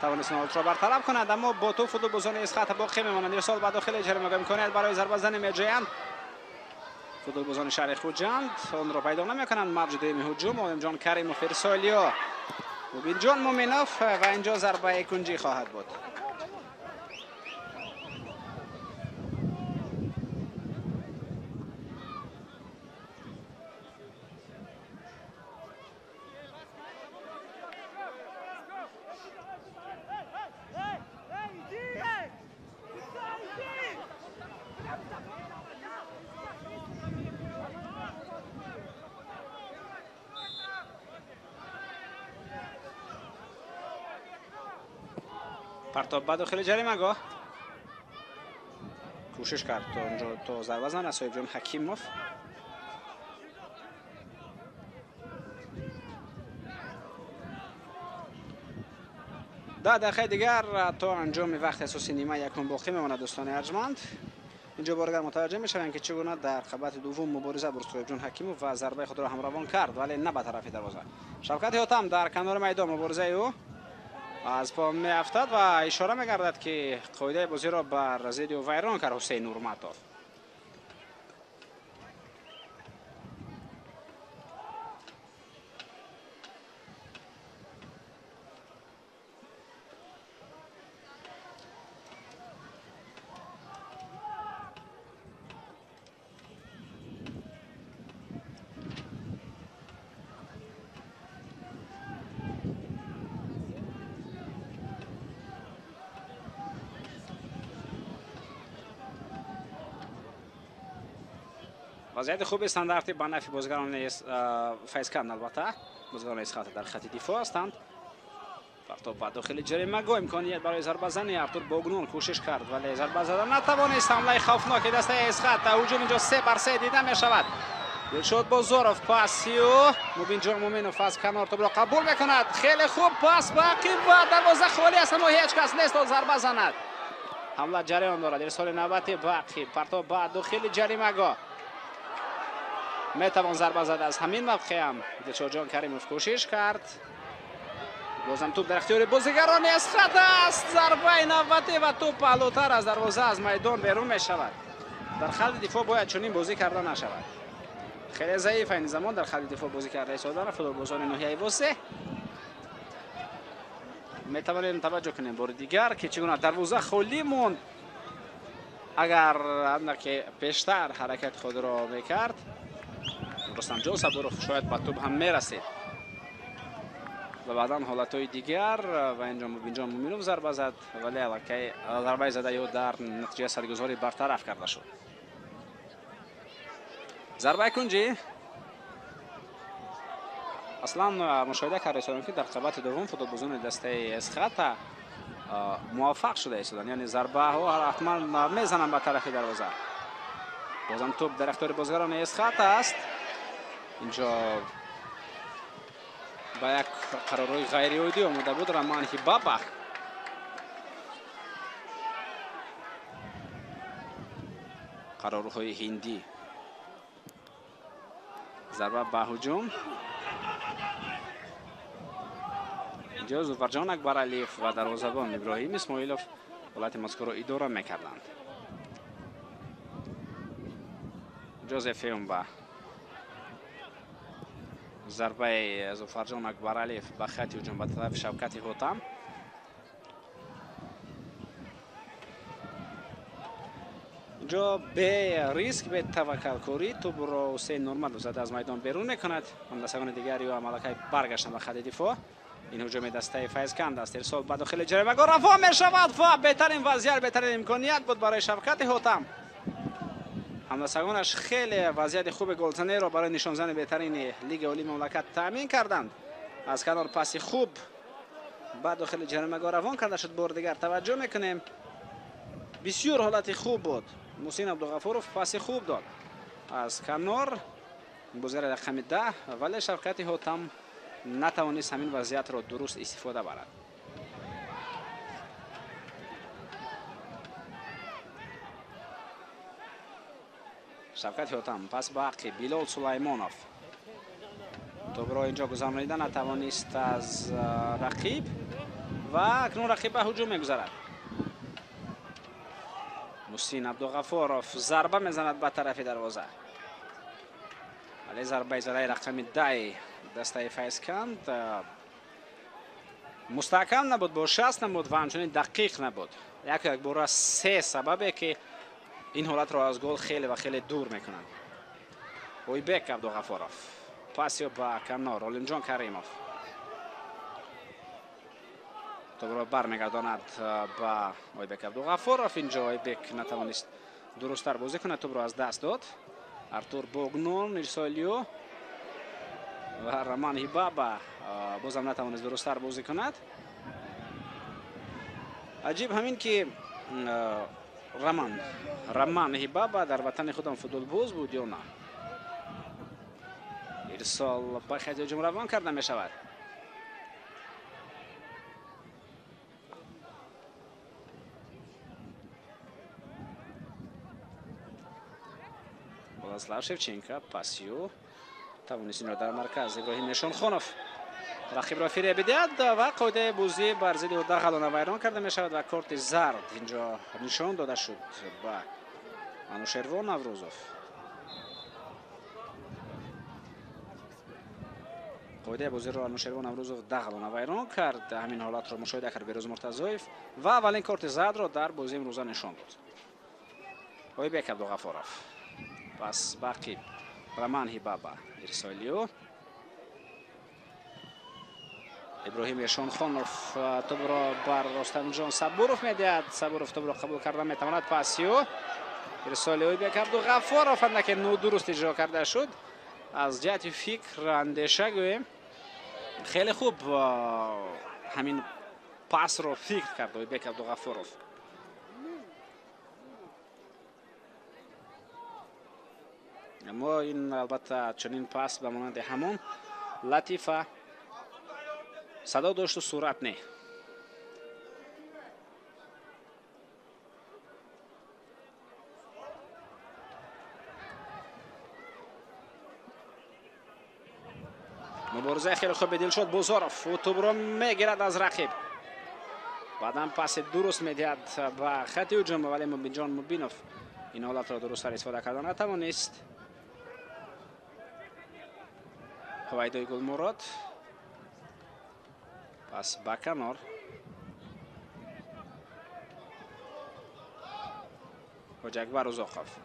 A: توانست نهایت را برطرف کند. اما با توپ فوتبالبازان از خط باقی میمانند. ارسال به داخل جریمه می‌کنند برای ضربه زنی می‌جویند. فوتبالبازان شهر خوجند آن را پیدا نمی‌کنند. موج دوم هجوم عالم جان کریموف ارسالیا مبین جان مومنوف و اینجا ضربه کنجی خواهد بود. پرتاب به داخل جریمه گاه کوشش کرد تا اونجا تو ضربه زنه صاحب جان حکیموف. ده دقیقه دیگر تا انجام وقت اساسی نیمه یکم باقی میماند. دوستان ارجمند اینجا بارگر متوجه میشوند که چگونه در خبط دوم مبارزه بر صاحب جان حکیموف و ضربه خود را همروان کرد ولی نه به طرف دروازه. شوکت هوتم در کنار میدان مبارزه او از پا می افتد و اشاره میگردد که قاعده بازی را بر ضد او ویران کرد حسین نورمتوف. وضعیت خوب استانداردی به نفع بازیگران فیض کردن. البته بازیگران از خط در خط دفاع هستند. پرتاب به داخل جریمه گاه امکانیت برای ضربه زنی ارتور بوگنون کوشش کرد ولی ضربه زدن نتوانست. حمله خوفناک دسته از خط هجوم اینجا 3 بر 3 دیده می شود. دلشاد بازارف پاسیو مبین جان مومنوف از کنار توپ را قبول میکند. خیلی خوب پاس باقی و دروازه خالی است اما هیچ کس نیست تا ضربه زند. حمله جریان دارد. ارسال نوبتی باقی پرتاب به داخل جریمه گاه میتوان ضربه زد. از همین موقع هم دلشاد جان کریموف کوشش کرد. بازم توپ در اختیار بازیگران از خط است. ضربه نوبتی و توپ بالاتر از دروازه از میدان بیرون می شود. در خط دفاع باید چنین بازی کرده نشود. خیلی ضعیف این زمان در خط دفاع بازی کرده ایستادن فوتبالبازان ناحیه وسط. می توانیم توجه کنیم بار دیگر که چگونه دروازه خالی موند. اگر اندک پیشتر حرکت خود را میکرد رستم جان صبوروف شاید به توپ هم میرسید و بعدا حالتهای دیگر و اینجا مومنوف ضربه زد ولی الکی ضربه زده یا در نتیجه صدگذاری برطرف کرده شد. ضربه کنجی اصلا مشاهده کردیم که در قسمت دوم فوتبالبازان دسته از خط موفق شده ایستادن، یعنی ضربه ها حتما میزنن به طرف دروازه. بازم توپ در اختیار بازیگران از خط است. اینجا با یک قرارهای غیر عادی آمده بود رمان بابا قرارهای هندی. ضربه به هجوم اینجا زوفرجان اکبرعلیف و دروازه‌بان ابراهیم اسماعیلوف حالت مذکور را اداره میکردند. جوزف ایومبا ضربه زوفرجان اکبرعلیف به خط هجوم به طرف شوکت هوتم. اینجا به ریسک به توکل کاری توپ را حسین نورمد زده از میدان بیرون میکند. همدستگان دیگری و ملکه برگشتن به خط دفاع. این هجوم دسته فیضکند است. ارسال به داخل جریمه رفع میشود و بهترین وضعیت بهترین امکانیت بود برای شوکت هوتم. همدستگانش خیلی وضعیت خوب گلزنی را برای نشانزن بهترین لیگ عالی مملکت تامین کردند. از کنار پاس خوب بعد داخل جریمه روان کرده شد. بار دیگر توجه میکنیم بسیار حالت خوب بود. محسن عبدالغفورов پاس خوب داد از کنار بازیکن رقم 10 ولی شوکت هوتم نتوانست همین وضعیت را درست استفاده برد. شوکت هوتم پس به حق بلال سلیمانوف توپ را اینجا گذرانیده نتوانست از رقیب و اکنون رقیب به هجوم میگذرد. محسن عبدالغفورov ضربه میزند به طرف دروازه ولی ضربه زده رقم 10 دسته فیضکند مستحکم نبود، با شست نبود و همچنین دقیق نبود. یک بار از 3 سببه که این حالت را از گل خیلی و خیلی دور میکنند. اویبک عبدالغفورov پاسی با کنار عالمجان کریموف توپ را برمیگرداند با اویبک عبدالغفورov. اینجا اویبک نتوانست درست‌تر بازی کند، توپ را از دست داد. ارتور بوگنون ارسالیو و رمان هیبابا بازم نتوانست درست‌تر بازی کند. عجیب همین که رمان هیبابا در وطن خودم فوتبال باز بود یا نه. ارسال به خط هجوم روان کرده می شود. ولاسلاو شevchenko پاسیو توانست این را در مرکز ابراهیم نشانخانوف رقیب را فریب دهد و قاعده بازی بر ضد او داخلانه ویران کرده می شود و کارت زرد اینجا نشان داده شد با انوشروان نوروزوف. قاعده بازی را انوشروان نوروزوف داخلانه ویران کرد. همین حالت را مشاهده کرد بهروز مرتضایف و اولین کارت زرد را در بازی امروزه نشان داد. اویبک عبدالغفورov پس باقی رمان هیبابا ارسالیو ابراهیم نشانخانوف توپ را بر رستم جان صبوروف میدهد. صبوروف توپ را قبول کرده میتواند. پاسیو ارسالیو اویبک عبدالغفورov اندک نادرست اجرا کرده شد. از جهت فکر اندیشه گوییم خیلی خوب همین پاس را فکر کرد اویبک عبدالغفورov. اما این البته چنین پاس به مانند همون لطیفه صدا داشت و صورت نه. مبارزه خیلی خوب دل شد. بوزاروف و توپ را میگیرد از رقیب بعدم پاس درست میدهد به خط هجوم ولی مبینجان مبینوف این حالت را درست استفاده کردن نتوانست. هویدای گلمراد پس به کنار حاجاکبر اوزاقوف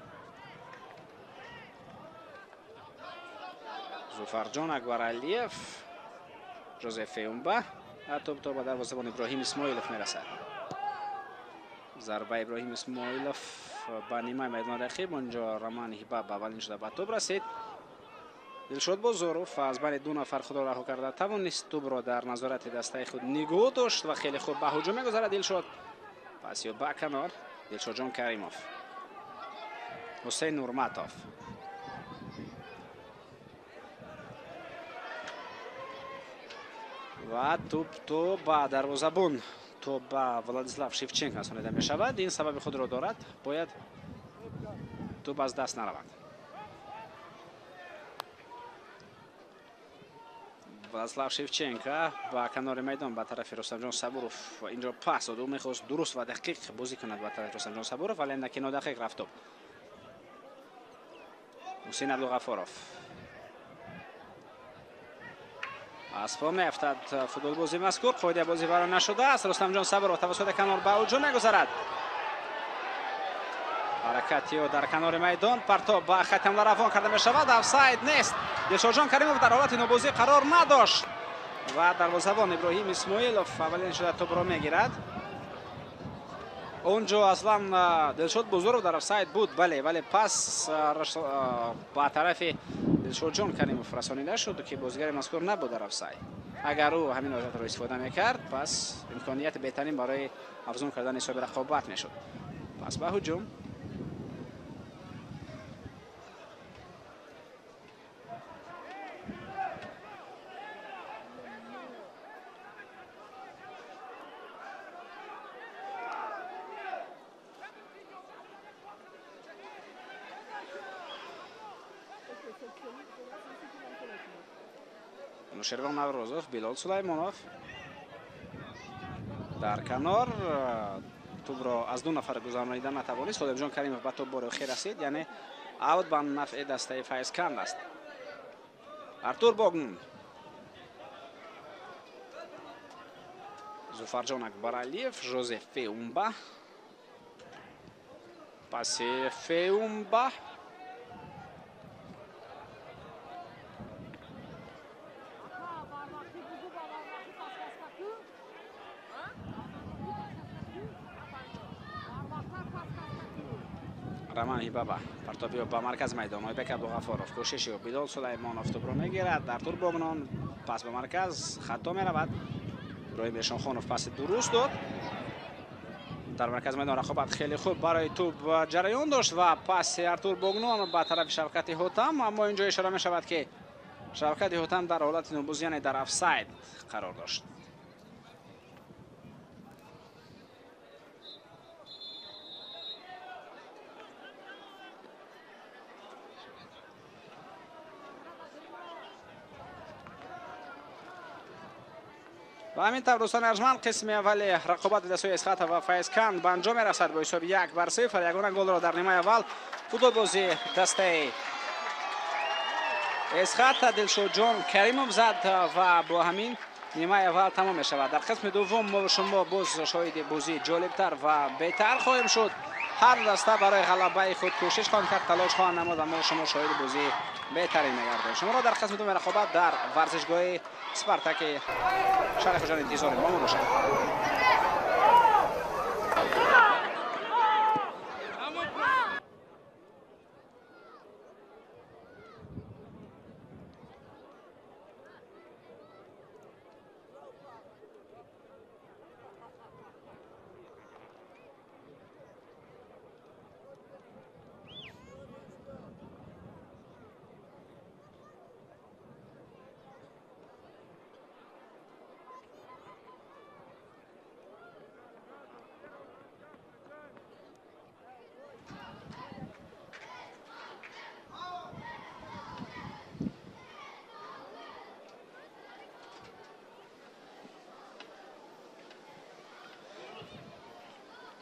A: زوفرجان اکبرعلیف جوزف ایومبا توپ به دروازه‌بان ابراهیم اسماعیلوف میرسد. ضربه ابراهیم اسماعیلوف به نیمه میدان رقیب. اونجا رمان هیبابا اولین شده به توپ رسید. دلشاد بوزاروف از بین 2 نفر خود را رها کرده توانست توپ را در نظارت دسته خود نگاه داشت و خیلی خوب به هجوم میگذرد. دلشاد پس یا به کنار دلشاد جان کریموف حسین نورماتوف و توپ به دروازه‌بان توپ به ولادیسلاو شevchenko رسانیده می شود. این سبب خود را دارد باید توپ از دست نرود. Владислав Шевченко ба канори майдон ба тарафи Рустамҷон Сабуров инҷо пас дод. Ӯ мехост дуруст ва дақиқ бозӣ кунад ба тарафи Рустамҷон Сабуров, вале наки нодақиқ рафт топ. Ҳусейн Абдуғафоров аз по меафтад футболбози мазкур. қоидаи бозӣ барон нашудааст. Рустамҷон Сабуров тавассути канор ба ҳуҷум мегузарад. ҳаракати ӯ дар канори майдон. Партоб ба хати ҳамла равон карда мешавад. офсайд нест. Дилшодҷон Каримов дар ҳолати нобозӣ қарор надошт ва дарвозабон Иброҳим Исмоилов аввалин шуда тӯбро мегирад. онҷо аслан Дилшод Бузуров дар офсайд буд, бале, вале пас ба тарафи Дилшодҷон Каримов расонида шуд ки бозигари мазкур набуд дар офсайд. агар ӯ ҳамин ҳолатро истифода мекард, пас имконияти беҳтарин барои афзун кардани ҳисоби рақобат мешуд. пас ба ҳуҷум. Нушервон Наврӯзов, Билол Сулаймонов дар канор. тӯбро аз ду нафар гузаронида натавонист. Одамҷон Каримов ба тӯб бори охир расид, яъне аут ба нафъи дастаи Файзканд аст. Артур Богнун, Зуфарҷон Акбаралиев, Жозеф Феумба. паси Феумба Раман Ҳибаба. Партобиёб ба маркази майдон. Ойбек Абдуғафоров, кӯшиши Бидол Сулаймонов тӯбро мегирад. Артур Богнон, пас ба марказ, хато меравад. Иброҳим Эшонхонов паси дуруст дод. дар маркази майдон рақобат хеле хуб барои тӯб ҷараён дошт ва паси Артур Богнон ба тарафи Шавкати Ҳутам. аммо инҷо ишора мешавад ки Шавкати Ҳутам дар ҳолати нобозӣ, яъне дар офсайд қарор дошт. و همین طور دوستان ارجمند قسم اول رقابت دستای اسخات و فیضکند به انجام میرسد با حساب 1-0. یگانه گل را در نیمه اول فوتبال بازی دسته اسخات دلشودجان کریموف زد و با همین نیمه اول تمام می شود. در قسم دوم ما شما باز شاهد بازی جالبتر و بهتر خواهیم شد. هر دسته برای غلبه خود کوشش خواهند کرد، تلاش خواهند نمود، اما شما شاهد بازی بهتری می‌گردید. شما را در قسم دوم رقابت در ورزشگاه اسپارتاک شهر خوجان انتظار ما باشید.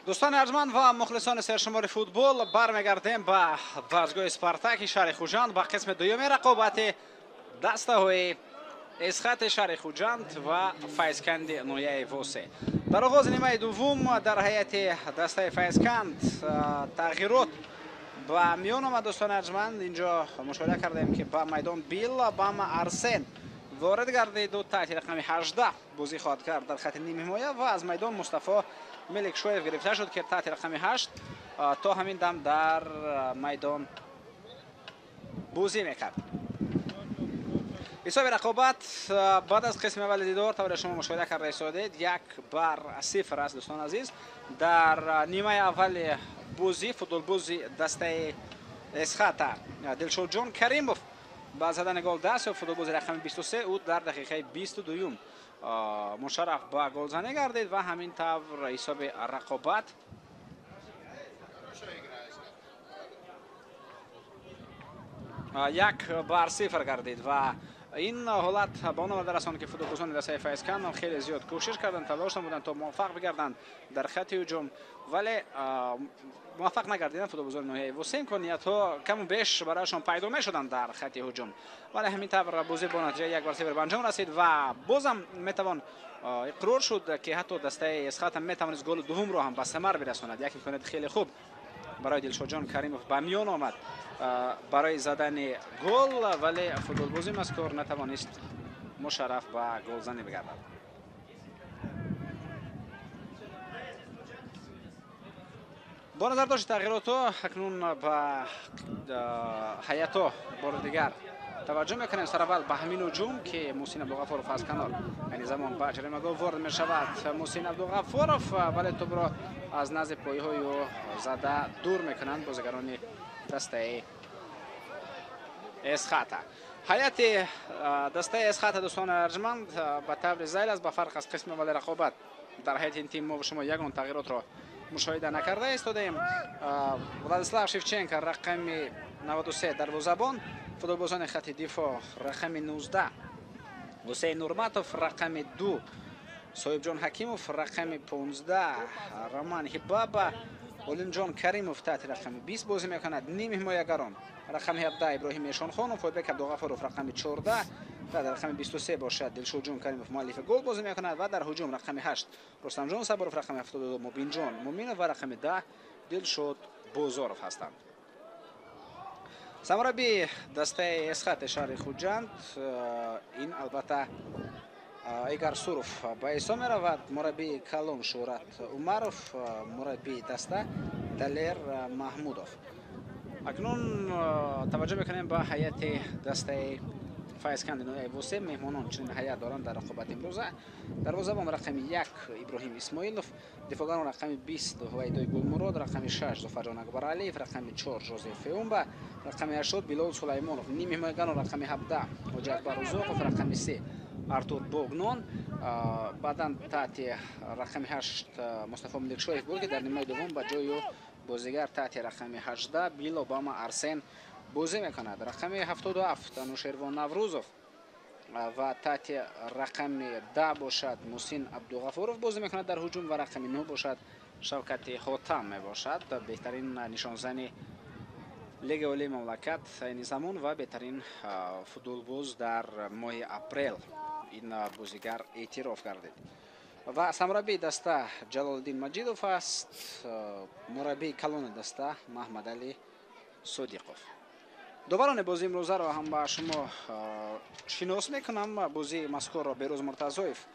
A: دوستان ارجمند و مخلصان سرشمار فوتبال، برمیگردیم به ورزشگاه اسپارتاک شهر خوجند با قسم دوم رقابت دسته‌های اسخات شهر خوجند و فیضکند نویه ووسه. در آغاز نیمه دوم در هیئت دسته فیضکند تغییرات با میان آمد. دوستان ارجمند اینجا مشاهده کردیم که با میدان بیل بام ارسن وارد گردید و تحت رقم 18 بازی خواهد کرد در خط نیم حمایه و از میدان مصطفی ملک شویف گرفته شد که تحت رقم 8 تا همین دم در میدان بازی میکرد. حساب رقابت بعد از قسم اول دیدار طور شما مشاهده کرده ایستادید 1-0 است دوستان عزیز. در نیمه اول بازی فوتبال بازی دسته اسخات دلشودجان کریموف با زدن گل دست و فوتبال بازی رقم 23 او در دقیقه 22 مشرف با گلزنی گردید و همین طور حساب رقابت 1-0 گردید و این حالت با آن آورده رساند که فوتبالبازان دسته فیضکن خیلی زیاد کوشش کردند، تلاش نمودند تا موفق بگردند در خط هجوم، ولی موفق نگردیدند. فوتبالبازان نوحه وسه امکانیت‌ها کم و بیش برایشان پیدا می‌شدند در خط هجوم، ولی همینطور بازی با نتیجه 1-0 به انجام رسید و بازم میتوان اقرار شد که حتی دسته اسخات هم میتوانست گل دوم رو هم به ثمر برساند. یک امکانیت خیلی خوب برای دلشاد جان کریموف به میان آمد برای زدن گل، ولی فوتبالبازی مذکور نتوانست مشرف به گلزنی بگردد. با نظر داشت تغییرات اکنون به هیئت بار دیگر توجه میکنیم. سر اول به همین هجوم که محسن عبدالغفارов از کنار یعنی زمان به جریمه گل وارد میشود. محسن عبدالغفارov ولی توپ را از نزد پایه های او زده دور میکنند بازیگران دسته اسخات. هیئت دسته اسخات دوستان ارجمند به طور ذیل است، به فرق از قسم اول رقابت در هیئت این تیم ما و شما یگان تغییرات را مشاهده نکرده ایستادیم. ولادیسلاو شیفچنکو رقم 93 دروازه‌بان، فوتبالبازان خط دفاع رقم 19 حسین نورماتوف، رقم 2 صاحب جان حکیموف، رقم 15 رامان هیبابا، علیم جان کریموف تحت رقم 20 بازی میکند. نیم حمایتگران رقم 17 ابراهیم ایشانخانوف، فوتبک عبدالغفارov رقم 14 و در رقم 23 باشد دلشاد جان کریموف مؤلف گل بازی میکند و در هجوم رقم 8 رستم جان صبروف، رقم 72 مبین جان مومینوف و رقم 10 دلشاد بازارов هستند. سرمربی دسته اسخات شهر خوجند این البته ایگار سوروف به حساب میرود. مربی کالون شهرت عمروف، مربی دسته دلیر محمودوف. اکنون توجه میکنیم به هیئت دسته فیضکن نوحه وسه. مهمانان چنین هیئت دارند در رقابت امروز. دروازه‌بان رقم 1 ابراهیم اسماعیلوف، دفاعگران رقم 20 هویدای گلمراد، رقم 6 ظفرجان اکبرعلیف، رقم 4 جوزف اومبا، رقم 8 بلال سلیمانوف، نیم حمایتگران رقم 17 حاجی اکبر رزاقوف، رقم 3 ارتور بوگنون، بعدا تحت رقم 8 مصطفی ملکشاهیف بود که در نیمه دوم با جای بازیگر تحت رقم 18 بیل اوباما ارسن بازی میکند. رقم 77 انوشیروان نوروزوف و تحت رقم 10 باشد محسن عبدالغفارov بازی میکند در هجوم و رقم 9 باشد شوکت حاتم می باشد. بهترین نشانزن لیگ عالی مملکت این زمان و بهترین فوتبالباز در ماه اپریل این بازیگر اعتراف گردید. و سرمربی دسته جلالالدین مجیدوف است، مربی کلون دسته محمد علی صدیقوف. دوباره بازی امروزه را هم با شما شناس میکنم. بازی مذکور را بهروز مرتضایف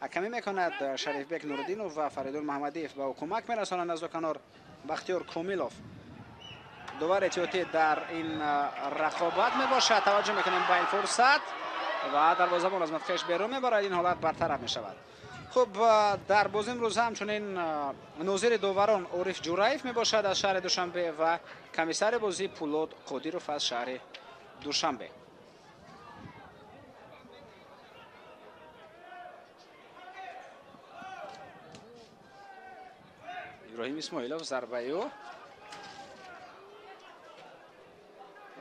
A: حکمی میکند، شریف بک نوردینوف و فریدون محمدیف به او کمک میرسانند. از کنار بختیار کومیلوف دوباره احتیاطی در این رقابت میباشد. توجه میکنیم به این فرصت و دروازه‌بان از مدخلش بیرون میبرد. این حالت برطرف میشود. خب در بازی امروز همچنین ناظر داوران عارف جورایف میباشد از شهر دوشنبه و کمیسر بازی پولاد قادیروف از شهر دوشنبه. ابراهیم اسماعیلوف ضربه او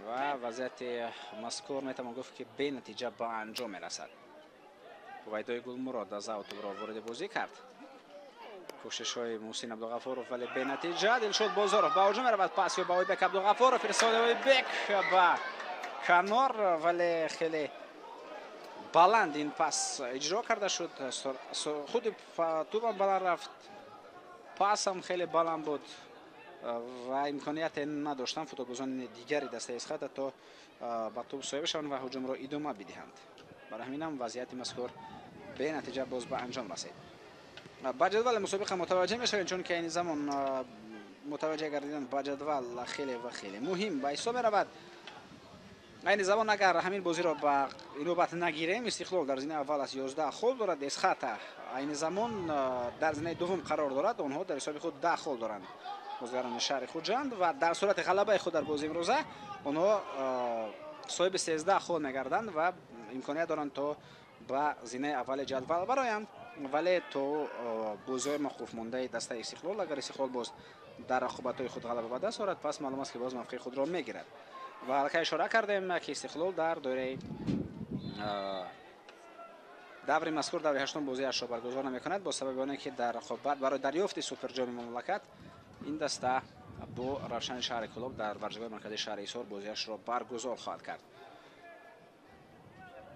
A: و وضعیت مذکور میتوان گفت که به نتیجه به انجام میرسد. ویدای گلمراد از اوت را وارد بازی کرد. کوشش های محسن عبدالغفارov ولی به نتیجه. دلشاد بازارov به هجوم میرود. پاس به ویبک عبدالغفارov، فرستاده ویبک به کنار ولی خیلی بلند این پاس اجرا کرده شد. خود توپ بلند رفت، پاس هم خیلی بلند بود و امکانیت نداشتن فوتبالبازان دیگری دسته اسخات تا با توپ صاحب شوند و هجوم را ادامه بدهند. برای همین هم وضعیت مذکور به نتیجه باز به انجام رسید. با جدول مسابقه متوجه میشوید چون که این زمان متوجه گردیدن با جدول خیلی و خیلی مهم به حساب میرود. این زمان اگر همین بازی را با نوبت نگیریم، استقلال در زمین اول از 11 خال دارد. اسخات این زمان در زمین دوم قرار دارد، آنها در حساب خود 10 خال دارند بازیگران شهر خوجند و در صورت غلبه خود در بازی امروزه آنها صاحب 13 خال میگردند و امکانیت دارند تا به زمین اول جدول برایند. ولی تو بازی موقوف مانده دسته استقلال اگر استقلال باز در رقابت‌های خود غلبه به دست آورد پس معلوم است که باز موقع خود را میگیرد و البته اشاره کردیم که استقلال در دوره даври мазкур даври ҳаштум бозиашро баргузор намекунад бо сабаби оне ки дар рақобат барои дарёфти суперҷоми мамлакат ин даста бо равшани шаҳри кӯлоб дар варзишгоҳи марказии шаҳри ҳисор бозиашро баргузор хоҳад кард.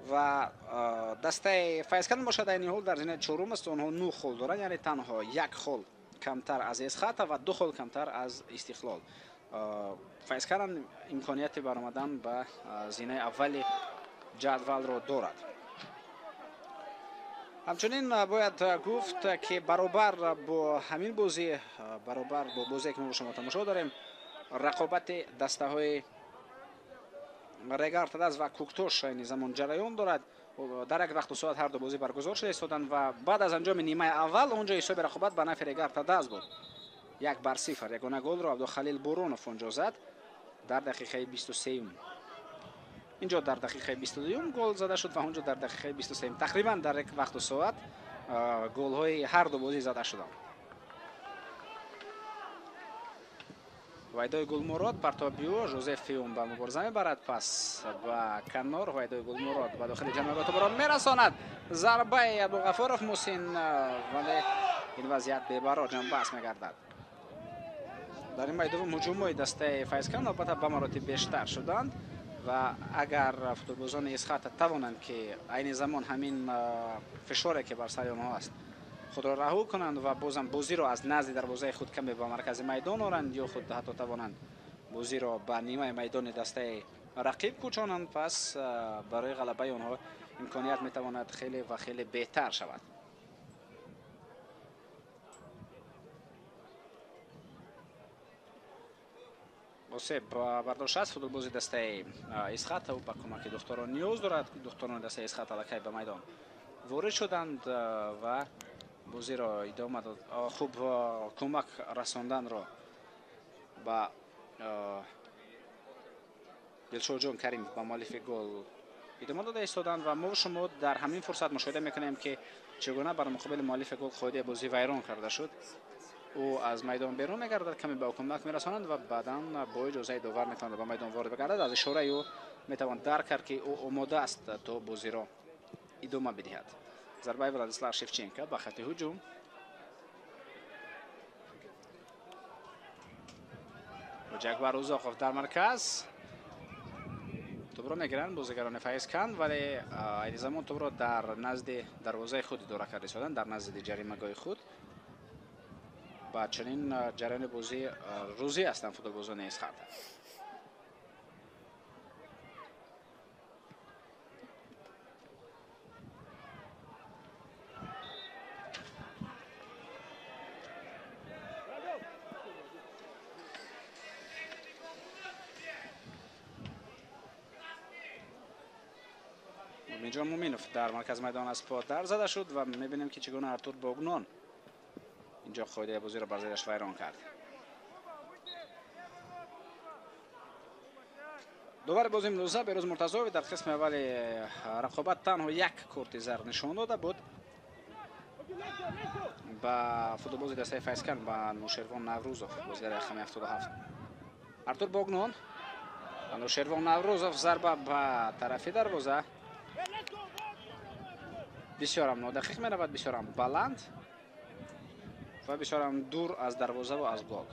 A: ва дастаи файзкан бошад айни ҳол дар зинаи чорум аст. онҳо 9 хол доранд, яъне танҳо 1 хол камтар аз эсхата ва 2 хол камтар аз истиқлол. файзкан имконияти баромадан ба зинаи аввали ҷадвалро дорад. ҳамчунин бояд гуфт ки баробар бо ҳамин бозӣ, баробар бо бозие ки мо шумо тамошо дорем, рақобати дастаҳои Регар Тадас ва Куктош айни замон ҷараён дорад. дар як вақту соат ҳарду бозӣ баргузор шуда истоданд ва баъд аз анҷоми нимаи аввал онҷо ҳисоби рақобат ба нафи Регар Тадас буд. 1-0. ягона голро Абдухалил Буронов онҷо зад дар дақиқаи 23. инҷо дар дақиқаи 22 гол зада шуд ва онҷо дар дақиқаи 23. тақрибан дар як вақту соат голҳои ҳарду бозӣ зада шуданд. вайдои гулмурод партобио Жозеф Фиум ба мубориза мебарад. пас ба каннор вайдои гулмурод ба дохили ҷамъият тоборон мерасонад. зарбаи Абуғафуров Мусин, вале ин вазъият бебаро ҷанбаҳс мегардад. дар ин майдон ҳуҷумҳои дастаи Файзкан албатта ба маротиб бештар шуданд ва агар футболбозони Исхата тавонанд ки айни замон ҳамин фишоре ки бар сари онҳо аст худро раҳо кунанд ва бозам бозиро аз назди дарвозаи худ каме ба маркази майдон оранд ё худ ҳатто тавонанд бозиро ба нимаи майдони дастаи рақиб кӯчонанд, пас барои ғалабаи онҳо имконият метавонад хеле ва хеле беҳтар шавад. осеб бардошт аст футболбози дастаи Исхата. ӯ ба кӯмаки духторон ниёз дорад. духторони дастаи Исхата аллакай ба майдон ворид шуданд ва бозиро идома дод. хуб кӯмак расонданро ба Дилшодҷон Каримов ба муаллифи гол идома дода истоданд ва мо шумо дар ҳамин фурсат мушоҳида мекунем ки чӣ гуна бар муқобили муаллифи гол қоидаи бозӣ вайрон карда шуд. ӯ аз майдон берун мегардад, каме ба кӯмак мерасонанд ва баъдан бо иҷозаи довар метавонад ба майдон ворид бигардад. аз ишораи ӯ метавон дарк кард ки ӯ омода аст то бозиро идома бидиҳад. зарбаи Владислав Шевченко ба хати ҳуҷум. ҷакбар Узоқов дар марказ. тӯбро мегиранд бозигарони Файзкан, вале айни замон тӯбро дар назди дарвозаи худ идора карда истоданд, дар назди ҷаримагоҳи худ. ба чунин ҷараёни бозӣ рӯзӣ ҳастанд футболбозони Исхата. Миҷон Муминов дар маркази майдон аз по дар зада шуд ва мебинем ки чӣ гуна Артур Богнон инҷо қоидаи бозиро бар зидаш вайрон кард. довари бозии имрӯза Берӯз Муртазоев дар қисми аввали рақобат танҳо як корти зар нишон дода буд ба футболбози дастаи Файзкан ба Нушервон Наврӯзов бозигари рақами 77. Артур Богнон ба Нушервон Наврӯзов зарба ба тарафи дарвоза бисёрам нодақиқ меравад, бисёрам баланд ва бисёрам дур аз дарвоза ва аз гол.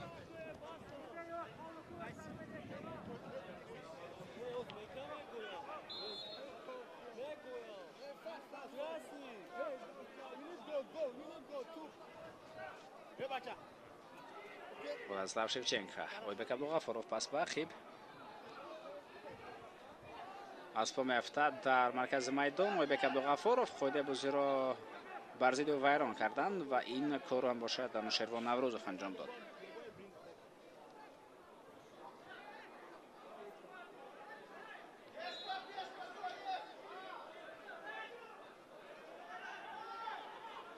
A: Владислав Шевченко, Ойбек Абдуғафуров пас ба Хиб. аз по меафтад дар маркази майдон Ойбек Абдуғафуров қоидаи бозиро бар зидди ӯ вайрон карданд ва ин корро ҳам бошад Нушервон Наврӯзов анҷом дод.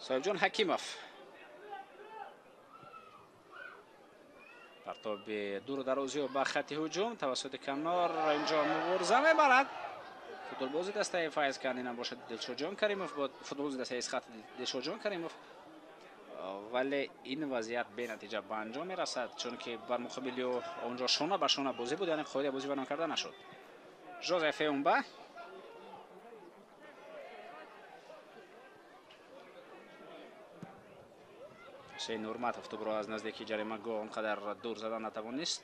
A: соҳибҷон Ҳакимов партоби дур дарозиҳо ба хати ҳуҷум тавассути канор инҷо мубориза мебарад. футболбози дастаи Файзкан инам бошад Дилшодҷон Каримов бо футболбози дастаи Исхат Дилшодҷон Каримов, вале ин вазъият бенатиҷа ба анҷом мерасад, чунки бар муқобили ӯ онҷо шона ба шона бозӣ буд, яъне қоидаи бозӣ вайрон карда нашуд. Жозеф Феумба حسین نورمتов توپ را از نزدیکی جریمه گاه اونقدر دور زدن نتوانست.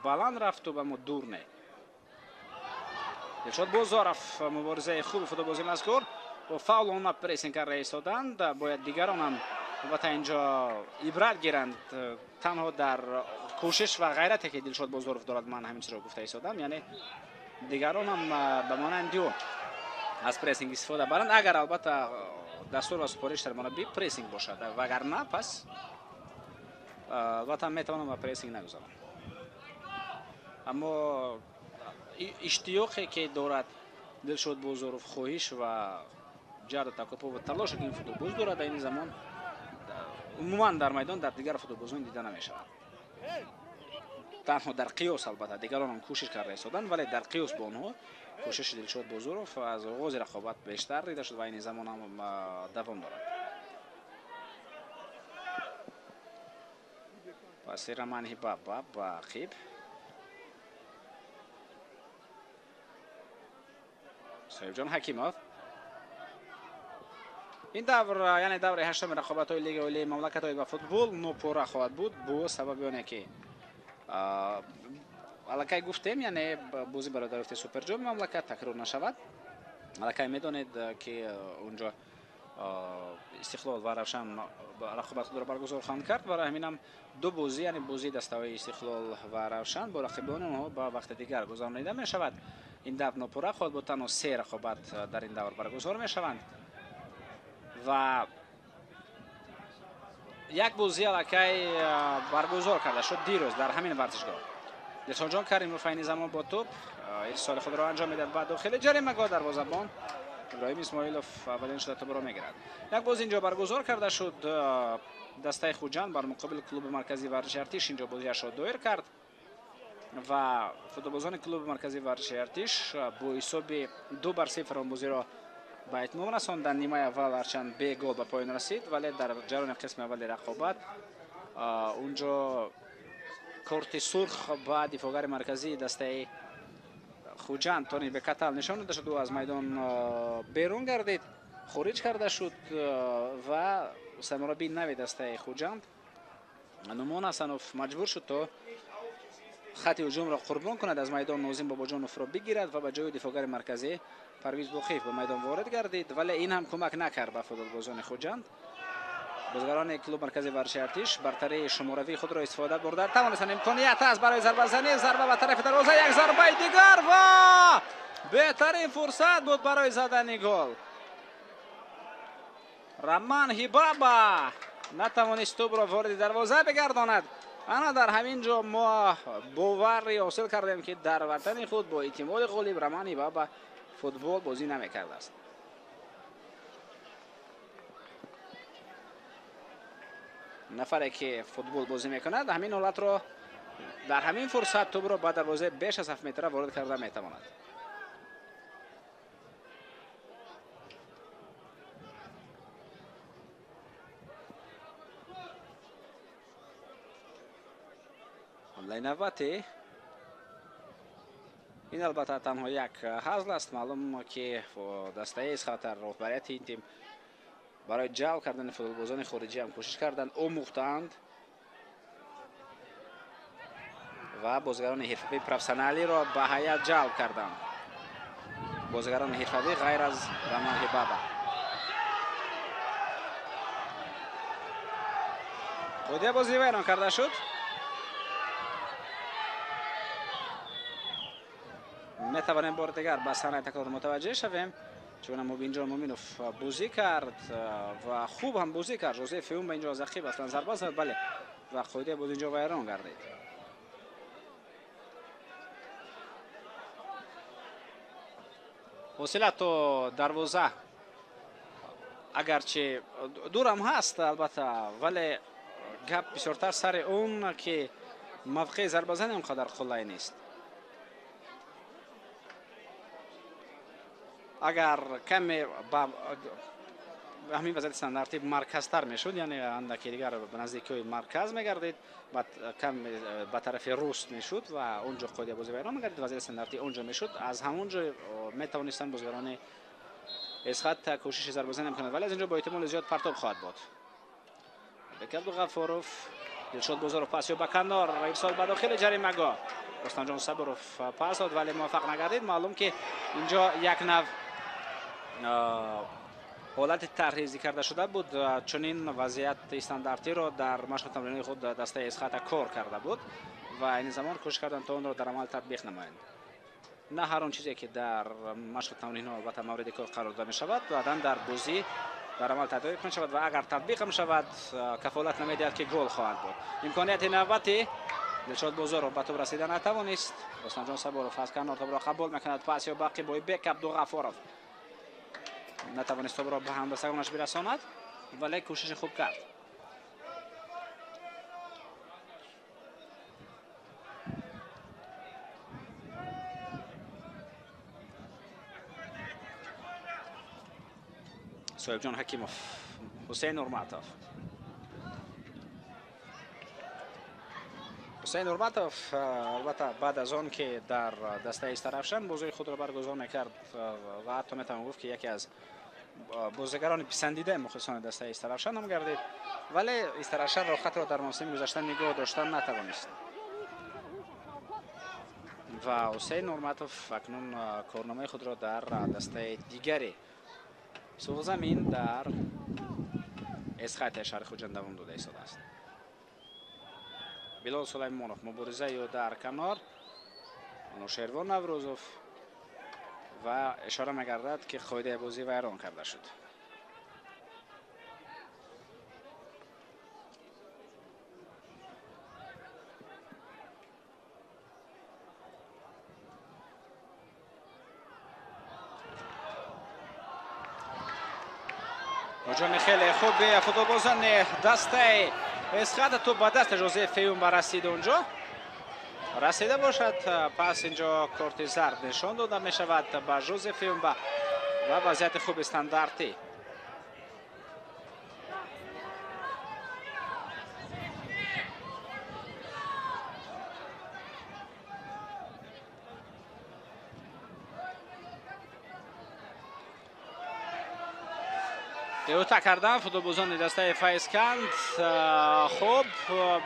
A: بلند رفت و به ما دور نه. دلشاد بازارف مبارزه خوب فوتبالبازی مذکور و فاول اومد پریسینگ کار ایستادند. باید دیگران هم البته اینجا عبرت گیرند تنها در کوشش و غیرتی که دلشاد بازارف دارد. من همین چیز را گفته ایستادم، یعنی دیگران هم به مانند او از پریسینگ استفاده برند اگر البته دستور و سپارش در مربی پریسینگ باشد، وگرنه پس البته میتوانم به پریسینگ نگذارم. اما اشتیاقی که دارد دلشاد بازارف، خواهش و جهد تکاپو و تلاش که این فوتبالباز دارد در این زمان عموما در میدان در دیگر فوتبالبازان دیده نمیشود. تنها در قیاس البته دیگران هم کوشش کرده ایستادن، ولی در قیاس با آنها کوشش دلشاد بازارف از آغاز رقابت بیشتر دیده شد و این زمان هم دوام دارد. پس رمان هیبابا با خیب سایب جان حکیمov. این دور یعنی دور هشتم رقابت های لیگ عالی مملکت های با فوتبال نوپورا خواهد بود با سبب آنکه که الکی گفتیم یعنی بازی برای دریافت سوپر جام مملکت تکرار نشود. الکی میدانید که اونجا استقلال و روشن رقابت خود را برگزار خواهند کرد. برای همین هم دو بازی یعنی بازی دستاوی استقلال و روشن با رقیبان آنها با وقت دیگر گذرانیده می شود. این دور نوپورا خواهد بود. تنها 3 رقابت در این دور برگزار می شوند و یک بازی الکی برگزار کرده شد دیروز در همین ورزشگاه. دلشان جان کریم رفعینی زمان با توپ ارسال خود را انجام میدهد و داخل جریمه گاه دروازه‌بان ابراهیم اسماعیلوف اولین شوت توپ را میگیرد. یک بازی اینجا برگزار کرده شد. دسته خوجان بر مقابل کلوب مرکزی ورزش ارتش اینجا بازیش را دایر کرد و فوتبالبازان کلوب مرکزی ورزش ارتش با حساب 2-0 آن بازی را به اتمام رساندند. نیمه اول هرچند به گل به پایان رسید ولی در جریان قسم اول رقابت اونجا کارت سرخ با دفاعگر مرکزی دسته خوجان تونی به کتل نشان داده شد و از میدان بیرون گردید، خارج کرده شد و سرمربی نوی دسته خوجان نومان حسنوف مجبور شد تا خط هجوم را قربان کند، از میدان ناظم باباجانوف را بگیرد و به جای دفاعگر مرکزی پرویز بوخیف به میدان وارد گردید ولی این هم کمک نکرد به فوتبالبازان خوجان. بازیگران کلوب مرکزی ورزش ارتش برتری شماروی خود را استفاده بردند. توانستند امکانیت است برای ضربه زنی، ضربه به طرف دروازه، یک ضربه دیگر و بهترین فرصت بود برای زدن گل. رمان هیبابا نتوانست توپ را وارد دروازه بگرداند. انا در همین جا ما باوری حاصل کردیم که در وطن خود با اعتماد غالب رمان هیبابا فوتبال بازی نمی‌کرده است. نفری که فوتبال بازی میکند همین حالت را در همین فرصت توپ را به دروازه بیش از 7 متر وارد کرده میتواند. حمله نوبتی این البته تنها یک حاصل است. معلوم که دسته از خاطر رهبریت این تیم برای جلب کردن فوتبالبازان خارجی هم کوشش کردند، آموختند و بازیگران حرفه‌ای پروفسیونالی را به هیئت جلب کردند. بازیگران حرفه‌ای غیر از رمان هیبابا. خودی بازی ویران کرده شد. میتوانیم بار دیگر به صحنه تکرار متوجه شویم چون موبین جان مومینوف بازی کرد و خوب هم بازی کرد. جوزف فیوم به اینجا از عقب اصلا ضربه زد بله و خودی بازی اینجا ویران گردید. حاصل تو دروازه اگرچه دورم هست البته ولی گپ بسیارتر سر اون که موقع ضربه زنی اونقدر قلعی نیست. اگر کمی با همین وضعیت استانداردی مرکزتر میشد یعنی اندکی دیگر به نزدیکی مرکز میگردید بعد کم به طرف راست میشد و اونجا خودی بازی ویران میگردید وضعیت استانداردی اونجا میشد از همونجا میتوانستن بازیگران از خط کوشش ضربه زنی میکنند ولی از اینجا با احتمال زیاد پرتاب خواهد بود. بک عبدالغفورов دلشاد بزرگ پاس به کنار ارسال به داخل جریمه گاه رستم جان صبروف پاس داد ولی موفق نگردید. معلوم که اینجا یک نو حالت طرحریزی کرده شده بود. چنین وضعیت استانداردی را در مشق تمرینی خود دسته اسخط کار کرده بود و این زمان کوشش کردند تا اون را در عمل تطبیق نمایند. نه هر آن چیزی که در مشق تمرین ها البته مورد کار قرار داده می شود بعداً در بازی در عمل تطبیق می شود و اگر تطبیق می شود کفالت نمیدهد که گل خواهد بود. امکانیت نوبتی دلشاد بزرگ به توپ رسیدن نتوانست. رستم جان صبروف از کنار توپ را قبول میکند. پاس باقی با بک عبدالغفورov نتوانست توپ را به همبستگانش برساند ولی کوشش خوب کرد. صاحب جان حکیموف حسین نورماتوف البته بعد از آن که در دسته استرافشن بازی خود را برگزار میکرد و حتی میتوان گفت که یکی از بازیگران پسندیده مخلصان دسته استرافشن هم گردید ولی استرافشن را خط را در موسم گذشته نگاه داشتن نتوانست و حسین نورماتوف اکنون کارنامه خود را در دسته دیگری سوق زمین در اسخط شهر خوجند دوام داده ایستاده است. بلال سلیمانوف مبارزه یا در کنار انوشیروان نوروزوف و اشاره می‌گردد که قاعده بازی ویران کرده شد. هجوم خیلی خوب فوتبالبازان دسته اسخط توپ با دست ژوزه فیوم رسید اونجا رسیده باشد پس اینجا کارت زرد نشان داده می شود به ژوزه فیوم و وضعیت خوب استانداردی. دیوتا کردن فوتبالبازان دسته فایسکند. خوب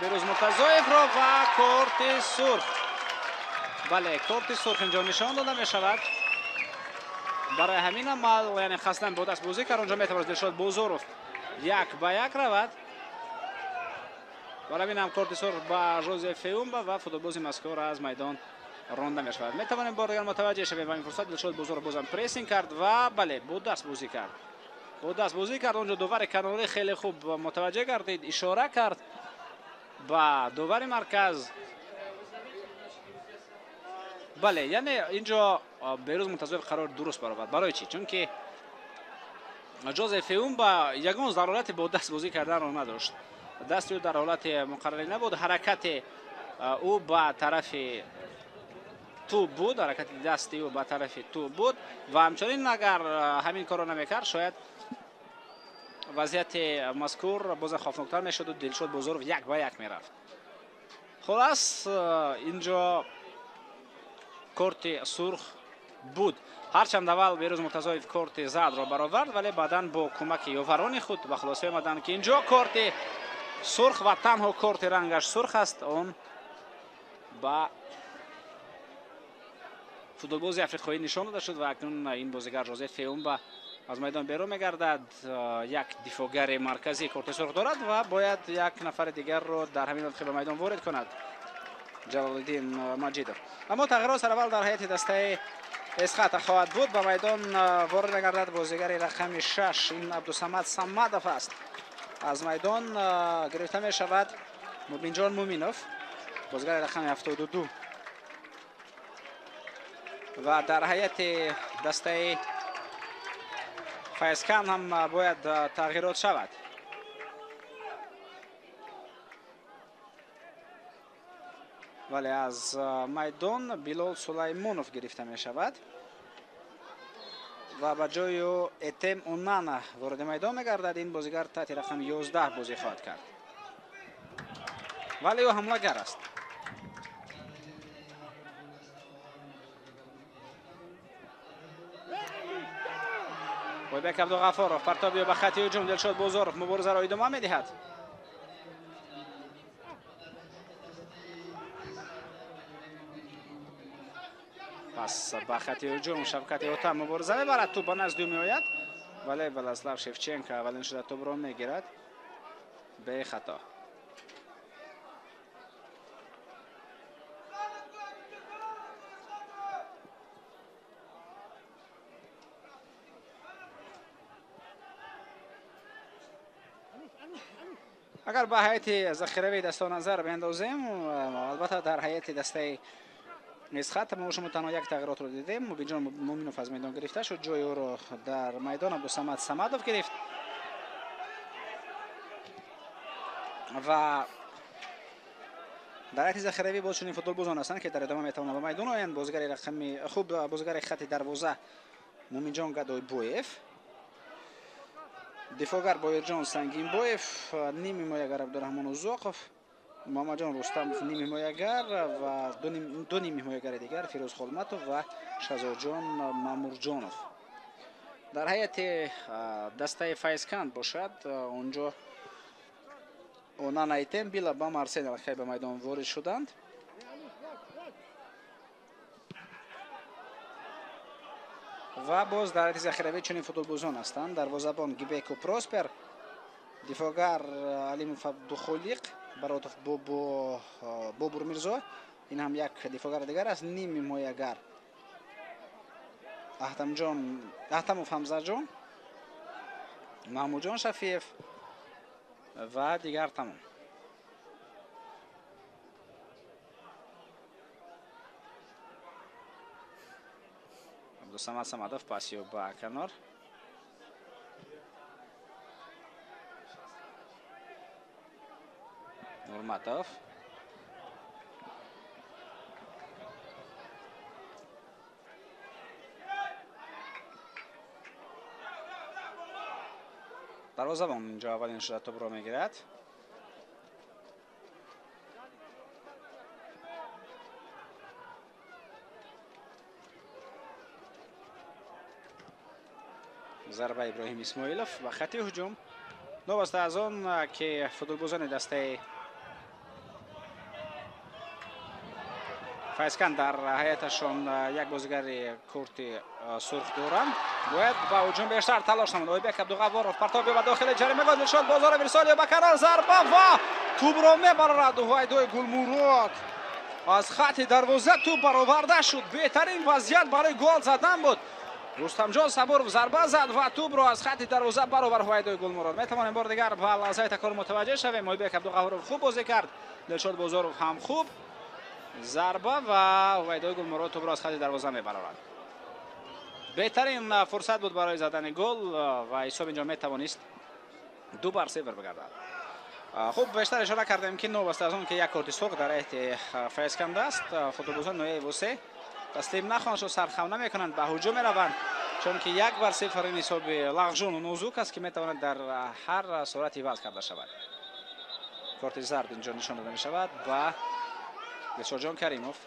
A: بروز مرتضایف را و کارت سرخ. بله کارت سرخ اینجا نشان داده می شود برای همین عمل یعنی خواستن با دست بازی کرد. اونجا میتواند دلشاد بزرگ 1-1 رود برای همین هم کارت سرخ با ژوزه فیوم و فوتبالباز مذکور از میدان رانده می شود. میتوانیم بار دیگر متوجه شویم و این فرصت دلشاد بزرگ بازم پریسینگ کرد و بله با دست بازی کرد. با دست بازی کرد اونجا دوور کناری خیلی خوب متوجه گردید اشاره کرد با دوور مرکز. بله یعنی اینجا بروز منتظر قرار درست برآورد. برای چی؟ چون که ژوزه فیوم با یگان ضرورت با دست بازی کردن رو نداشت. دست او در حالت مقرری نبود. حرکت او با طرف توپ بود. حرکت دستی او با طرف توپ بود و همچنین اگر همین کار رو نمیکرد شاید وضعیت مذکور باز خوفناکتر میشد و دلشاد بزرگ 1-1 میرفت. خلاص اینجا کارت سرخ بود. هرچند اول بروز مرتضایف کارت زرد را برآورد ولی بعدا با کمک یاوران خود به خلاصه آمدند که اینجا کارت سرخ و تنها کارت رنگش سرخ است اون با فوتبالباز افریقایی نشان داده شد و اکنون این بازیگر ژوزه فیوم از میدان بیرون میگردد. یک دفاعگر مرکزی کارت سرخ دارد و باید یک نفر دیگر رو در همین داخل میدان وارد کند جلال الدین مجیدوف. اما تغییرات سر اول در هیئت دسته اسخط خواهد بود. به میدان وارد میگردد بازیگر رقم 6 این عبدالصمد صمدوف است. از میدان گرفته می شود مبین جان مومینوف بازیگر رقم 72 و در هیئت دسته فایسکند هم باید تغییرات شود. ولی از میدان بلال سلیمانوف گرفته می شود و به جای او اتم اونانا وارد میدان میگردد. این بازیگر تحت رقم 11 بازی خواهد کرد ولی او حمله گر است. بایبک عبدالغفورov پرتابی به خط هجوم دلشاد بزرگ مبارزه را ادامه میدهد. پس با خط هجوم شفقت هوتم مبارزه میبرد. توپ به نزد او میآید ولی ولسلاو شفچنکو اولین شده توپ را میگیرد به خطا. اگر به هیئت ذخیروی دست نظر بیندازیم البته در هیئت دسته نسخت ما شما تنها یک تغییرات رو دیدیم. مبینجان مومینوف از میدان گرفته شد، جای او را در میدان عبدالصمد صمدوف گرفت و در هیئت ذخیروی باز چنین فوتبالبازان هستند که در ادامه میتوانند به میدان آیند. بازیگر رقم خوب بازیگر خط دروازه مومینجان گدای بویف، دفاعگر بایرجان سنگین بویف، نیم حمایتگر عبدالرحمن اوزاقوف، محمد جان رستموف نیم حمایتگر و دو نیم حمایتگر دیگر فیروز خولمتوف و شهزاد جان مامورجانوف. در هیئت دسته فیضکند باشد اونجا اونان ایتم بیلا با مارسین الخی به میدان وارد شدند. و باز در هیئت ذخیروی چنین فوتبالبازان هستند. دروازه‌بان گیبیکو پروسپر، دفاعگر علیموف عبدالخالق، براتوف بابور میرزا، این هم یک دفاعگر دیگر است. نیم حمایتگر احتموف حمزه جان، محمود جان شفیف و دیگر تمام. عبدالصمد صمدوف پاسیو با کنار، نورماتوف، دروازه‌بان اینجا اولین شده توپ را میگیرد. ضربه ابراهیم اسماعیلوف و خط هجوم. نوبسته از آن که فوتبالبازان دسته فیضکند در هیئتشان یک بازیگر کورت سرخ دارند. باید با هجوم بیشتر تلاش نمود. اویبک عبدالغفارov پرتاب به داخل جریمه گل شد. بازار ورسالی به کنار ضربه و توپ را میبرد. وایدوی گلمراد از خط دروازه توپ برآورده شد. بهترین وضعیت برای گل زدن بود. رستم جان صبورov ضربه زد و توپ را از خط دروازه برآورد وایدوی گلمراد. میتوانیم بار دیگر به لحظه کار متوجه شویم. اویبک عبدالغفارov خوب بازی کرد. دلشاد بازارov هم خوب ضربه و وایدوی گلمراد توپ را از خط دروازه میبرد. بهترین فرصت بود برای زدن گل و حساب اینجا میتوانست 2-0 بگردد. خوب بیشتر اشاره کردیم که نوبسته از اون که یک کارت سرخ در هیئت فیضکند است. فوتبالبازان نوعی وسه تسلیم نخواهند شد، سرخم نمیکنند، به هجوم میروند چون که 1-0 این حساب لغزون و نازک است که میتواند در هر صورتی عوض کرده شود. کارت زرد اینجا نشان داده می شود با بسیار جان کریموف.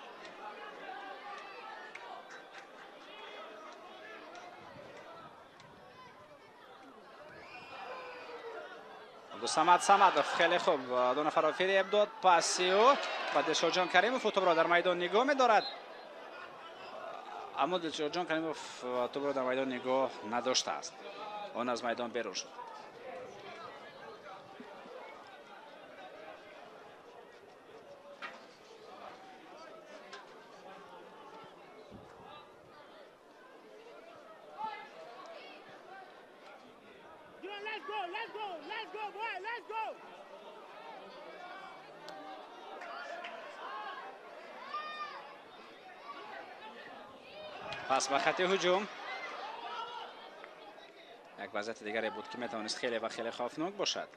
A: عبدالصمد صمدوف خیلی خوب دو نفر را فریب داد. پاسیو و دلشاد جان کریموف توپ را در میدان نگاه می‌دارد، اما دلشاد جان کریموف توپ را در میدان نگاه نداشته است، آن از میدان بیرون شد. پس به خط هجوم یک وضعیت دیگری بود که میتوانست خیلی و خیلی خوفناک باشد.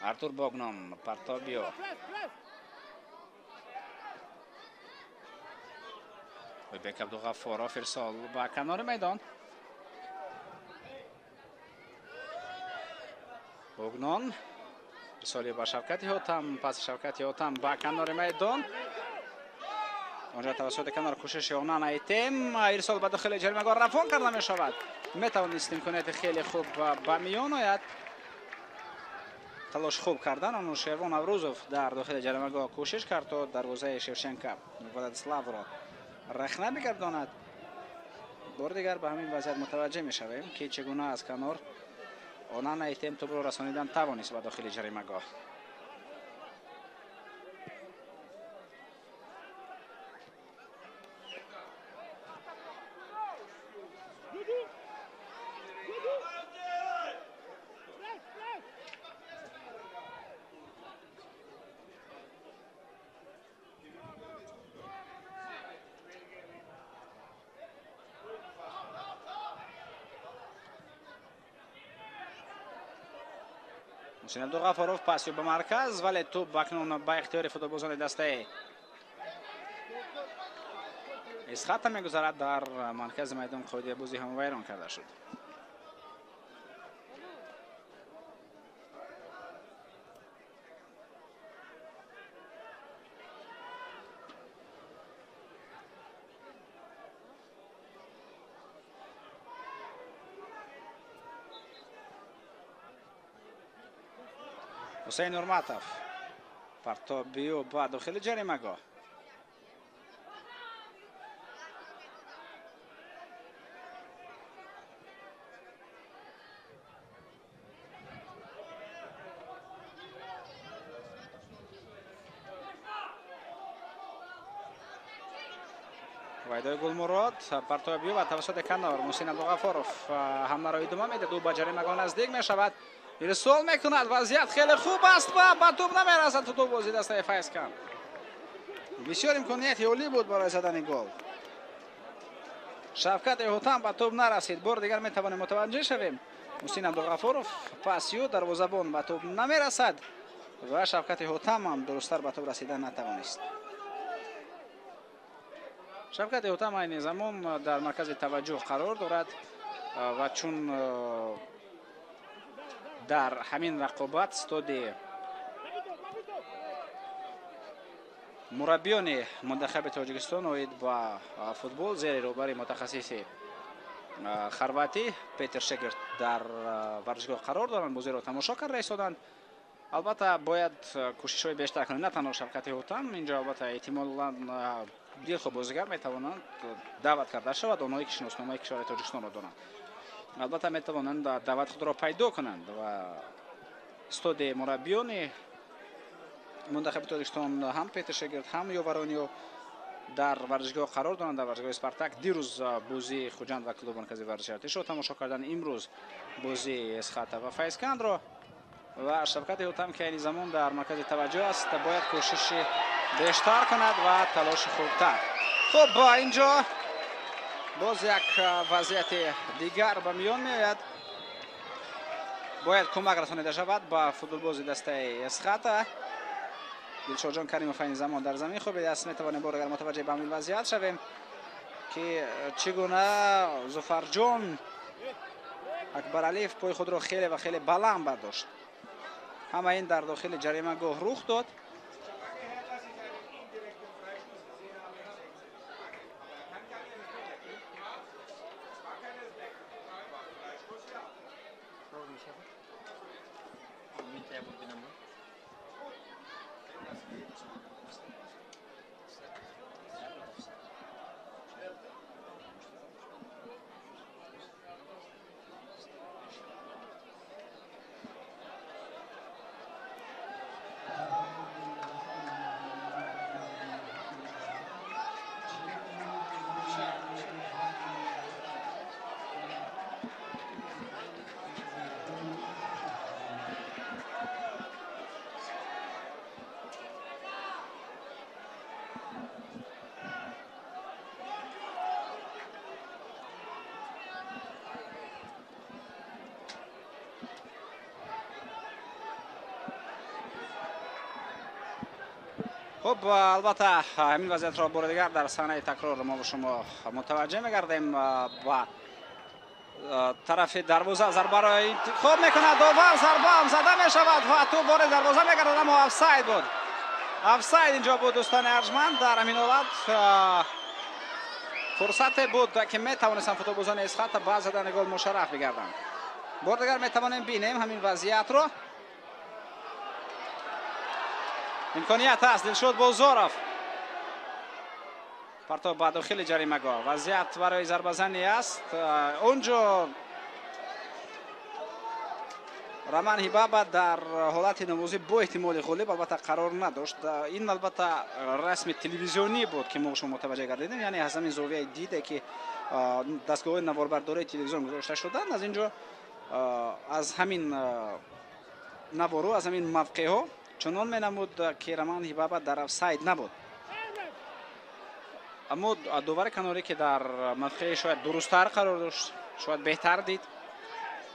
A: ارتور باگنان پرتابیو اویبک عبدالغفارov ارسال به کنار میدان. باگنان ارسالی به شوکت هوتم، پس شوکت هوتم به کنار میدان آنجا توسط کنار کوشش اونان ایتم ارسال به داخل جریمه‌گاه روان کرده می شود. می توانست امکانیت خیلی خوب به میان آید. تلاش خوب کردن انوشیروان نوروزوف در داخل جریمه‌گاه کوشش کرد تا دروازه شevchenko ولادیسلاو را رخنه بگرداند. بار دیگر به همین وضعیت متوجه می شویم که چگونه از کنار اونان ایتم توپ را رسانیدن توانست به داخل جریمه‌گاه. محسن عبدالغفارov پاسی به مرکز ولی توپ اکنون به اختیار فوتبالبازان دسته اسخط میگذارد. در مرکز میدان قاعده بازی هم ویران کرده شد. حسین نورماتov پرتابی و با داخل جریمه‌گاه. وایدای گلمراد پرتابی و توسط کنار محسن عبدالغفارov حمله را ادامه میده. او به جریمه‌گاه نزدیک می شود. ارسال میکند. وضعیت خیلی خوب است و به توپ نمیرسد. توپ بازی دسته فیضکن. بسیار امکانیت عالی بود برای زدن گل. شفقت هوتم به توپ نرسید. بار دیگر میتوانیم متوجه شویم محسن عبدالغفارov پاسیو دروازه‌بان به توپ نمیرسد و شفقت هوتم هم درست‌تر به توپ رسیدن نتوانست. شفقت هوتم این زمان در مرکز توجه قرار دارد و چون در همین رقابت استاد مربیان منتخب تاجیکستان اوید با فوتبال زیر روبری متخصص خرواتی پیتر شگرت در ورزشگاه قرار دارند. بازی را تماشا کرده ایستادند. البته باید کوشش‌های بیشتر کنند. نه تنها شفقت هوتم اینجا البته احتمالاً دیگر خوب بازیگر میتوانند دعوت کرده شود. آنهایی که شناسنامه کشور تاجیکستان را دارند البته میتوانند دعوت خود را پیدا کنند و استاد مربیان منتخب تاجیکستان هم پیتر شگرت هم یاورانیو در ورزشگاه قرار دارند. در ورزشگاه اسپارتاک دیروز بازی خوجند و کلوب مرکزی ورزشی ارتش را تماشا کردن. امروز بازی اسخط و فیضکن را و شفقت هوتم که این زمان در مرکز توجه است باید کوشش بیشتر کند و تلاش خوبتر. خب با اینجا باز یک وضعیت دیگر به میان میآید. باید کمک رسانیده شود به فوتبالباز دسته اسخط. دلشاد جان کریموف این زمان در زمین خوب است. میتوانیم بار دیگر متوجه به همین وضعیت شویم که چگونه ظفر جان اکبر علیف پای خود را خیلی و خیلی بلند برداشت. همه این در داخل جریمه‌گاه رخ داد. خب البته همین وضعیت را بار دیگر در صحنه تکرار ما با شما متوجه می‌گردیم. با طرف دروازه ضربه را انتخاب می‌کند. داور ضربه هم زده می‌شود و تو بار دروازه می‌گردد اما آفساید بود. افساید اینجا بود دوستان ارجمند. در همین حالت فرصت بود که میتوانستن فوتبالبازان اسخط با زدن گل مشرف بگردند. بار دیگر میتوانیم بینیم همین وضعیت رو. امکانیت هست دلشاد بازارف پرتاب به داخل جریمه گاه. وضعیت برای ضربه زنی است. اونجا رمان هیبابا در حالت نمازی با احتمال غالب البته قرار نداشت. این البته رسم تلویزیونی بود که ما شما متوجه گردیدیم، یعنی از همین زاویه دیده که دستگاه نواربرداری تلویزیون گذاشته شدن. از اینجا از همین نوارو از همین موقع ها چنان می نمود که رمان هیبابا در افساید نبود. اما داور کناری که در موقع شاید درست‌تر قرار داشت، شاید بهتر دید،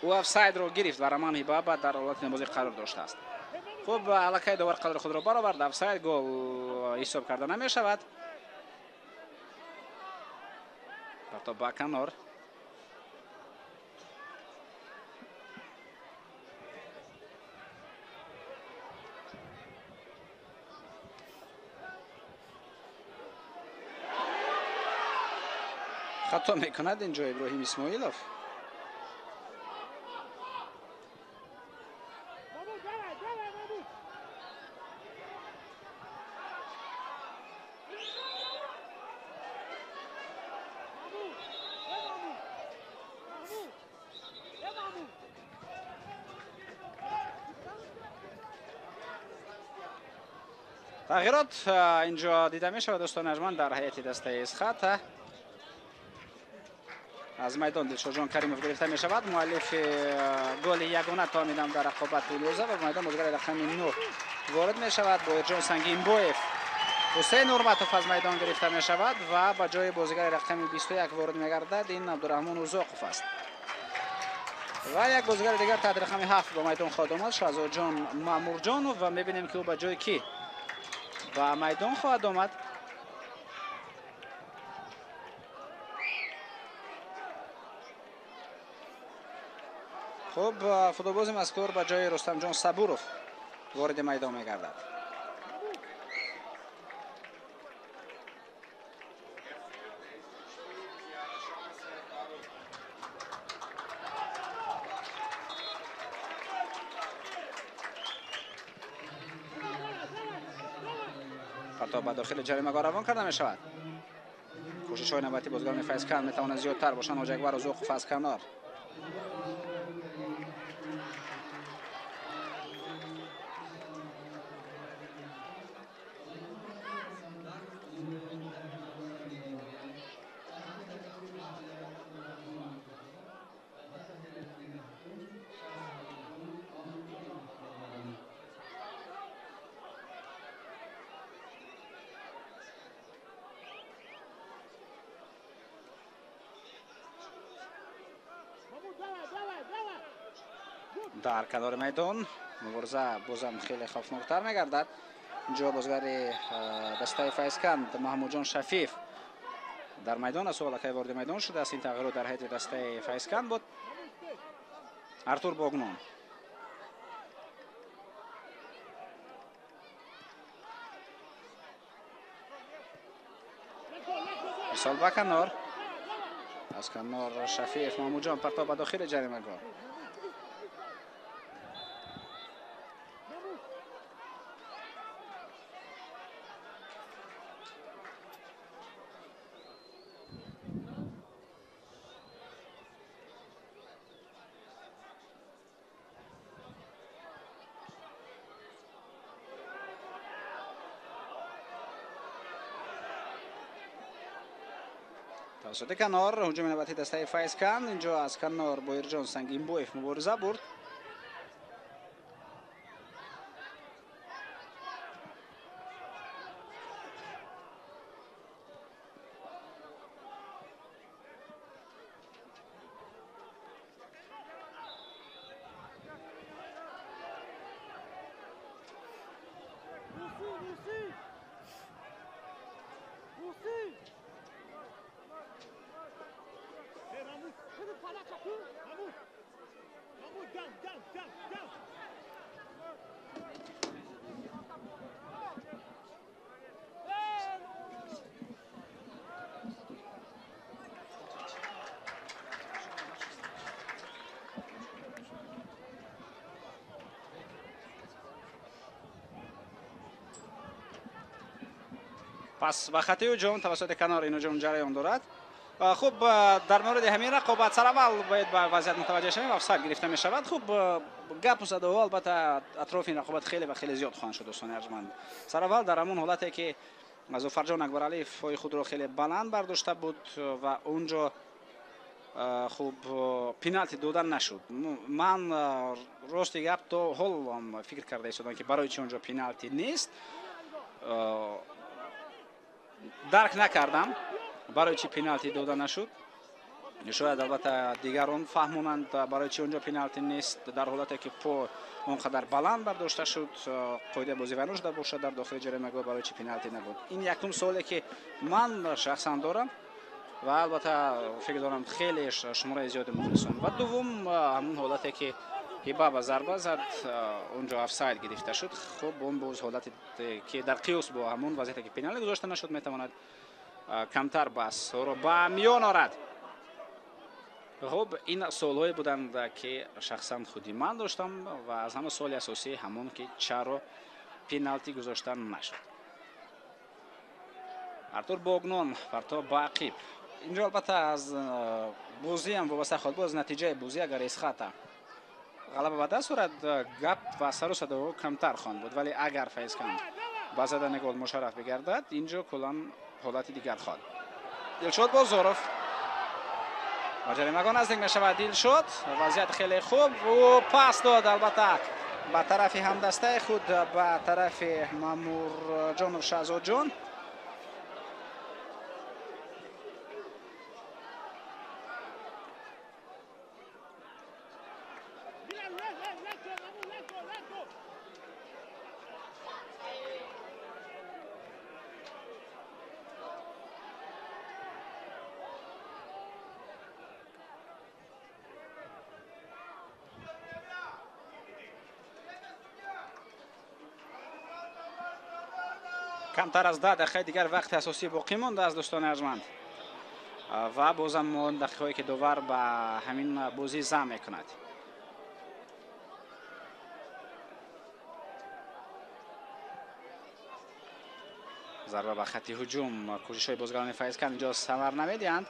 A: او افساید رو گرفت و رمان هیبابا در حالت نمازی قرار داشته است. خب الکی داور قدر خود را برآورد. افساید گل حساب کرده نمی شود. پرتاب به کنار. خطا میکند اینجا ابراهیم اسماعیلوف. تغییرات اینجا دیده می شود دوستان ارجمند در هیئت دسته اسخط. از میدان دلشاد جان کریموف گرفته می شود. مؤلف گل یگانه تا میدم در رقابت روزه و میدان بازیگر رقم 9 وارد می شود. با جان سنگین بویف حسین نورمتوف از میدان گرفته می شود و با جای بازیگر رقم 21 وارد می گردد این عبدالرحمن اوزاقوف است. و یک بازیگر دیگر تحت رقم 7 با میدان خواهد آمد، شهزاد جان مامورجانوف، و میبینیم که او با جای کی با میدان خواهد آمد. خب فوتبالباز مذکور با جای رستم جان صبوروف وارد میدان میگردد. خطا به داخل جریمه گاه روان کرده می شود. کوشش های نوبتی بازیکن فیضکن می تواند زیادتر باشند. اوجگوار و اوزاقوف از کنار. در کنار میدان مبارزه بازم خیلی خوفناکتر میگردد. اینجا بازیگر دسته فیضکن محمود جان شفیف در میدان است. الکی وارد میدان شده است. این تغییرات در هیئت دسته فیضکن بود. ارتور باگنون ارسال به کنار. از کنار شفیف محمود جان پرتاب به داخل جریمه گاه. توسط کنار هجوم نوبتی دسته فیضکن. اینجا از کنار با جان سنگین بویف مبارزه برد. پس با خطی هجوم توسط کنار این هجوم جریان دارد. خوب در مورد همین رقابت سر اول باید به وضعیت متوجه شویم. آفساید گرفته می شود. خوب گپ و صدا و البته اطراف این رقابت خیلی و خیلی زیاد خواهند شد دوستان ارجمند. سر اول در همون حالتی که ظفرجان اکبرعلی فای خود را خیلی بلند برداشته بود و اونجا خوب پنالتی دادن نشد. من راستی گپ تو حال فکر کرده ایستادم که برای چی اونجا پنالتی نیست. درک نکردم برای چی پنالتی داده نشد. شاید البته دیگران فهمونند برای چی اونجا پنالتی نیست در حالتی که پا اونقدر بلند برداشته شد. قاعده بازی ونوش در باشد در داخل جریمه برای چی پنالتی نبود. این یکم سوالی که من شخصا دارم و البته فکر دارم خیلی شماره زیاد مخلصان. و دوم همون حالتی که هیبا با ضربه زد اونجا آفساید گرفته شد. خب اون باز حالتی که در قیاس با همون وضعیتی که پنالتی گذاشته نشد میتواند کمتر بس رو با میان آورد. خب این سوالایی بودند که شخصا خودی من داشتم و از همه سوال اساسی همون که چرا پنالتی گذاشتن نشد. ارتور باگنون فرتا باقیب. اینجا البته از بازی هم وابسته خود باز نتیجه بازی اگر اسخطه غلبه به دست آورد گپ و سر و صدا کمتر خواهد بود، ولی اگر فیض کند با زدن گل مشرف بگردد اینجا کلا حالت دیگر خواهد. دلشاد بازارف و جریمه‌گاه نزدیک میشود. دلشاد وضعیت خیلی خوب و پاس داد البته به طرف همدسته خود به طرف مامور جان و شهزاد جان. کمتر از 10 دقیقه دیگر وقت اساسی باقی مانده از دوستان ارجمند و بازم اون دقیقه‌ای که دوبار به همین بازی زم میکند. ضربه به خط هجوم کوشش‌های بازیکنان فیضکن اینجا ثمر نمیدهند.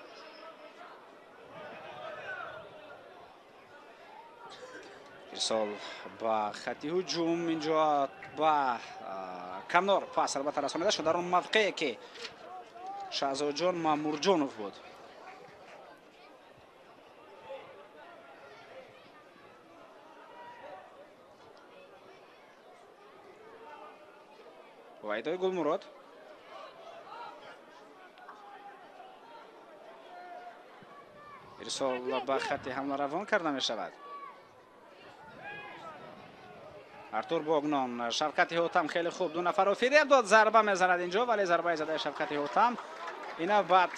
A: ارسال با خط هجوم اینجا با کنار پاس البته رسانیده شد در اون موقعی که شهزاد جان مامور جانوف بود. وایدای گلمراد ارسال با خط حمله روان کرده می شود. ارتور باگنان شفقت هوتم خیلی خوب دو نفر رو فریب داد ضربه میزند اینجا ولی ضربه زده شفقت هوتم اینا بعد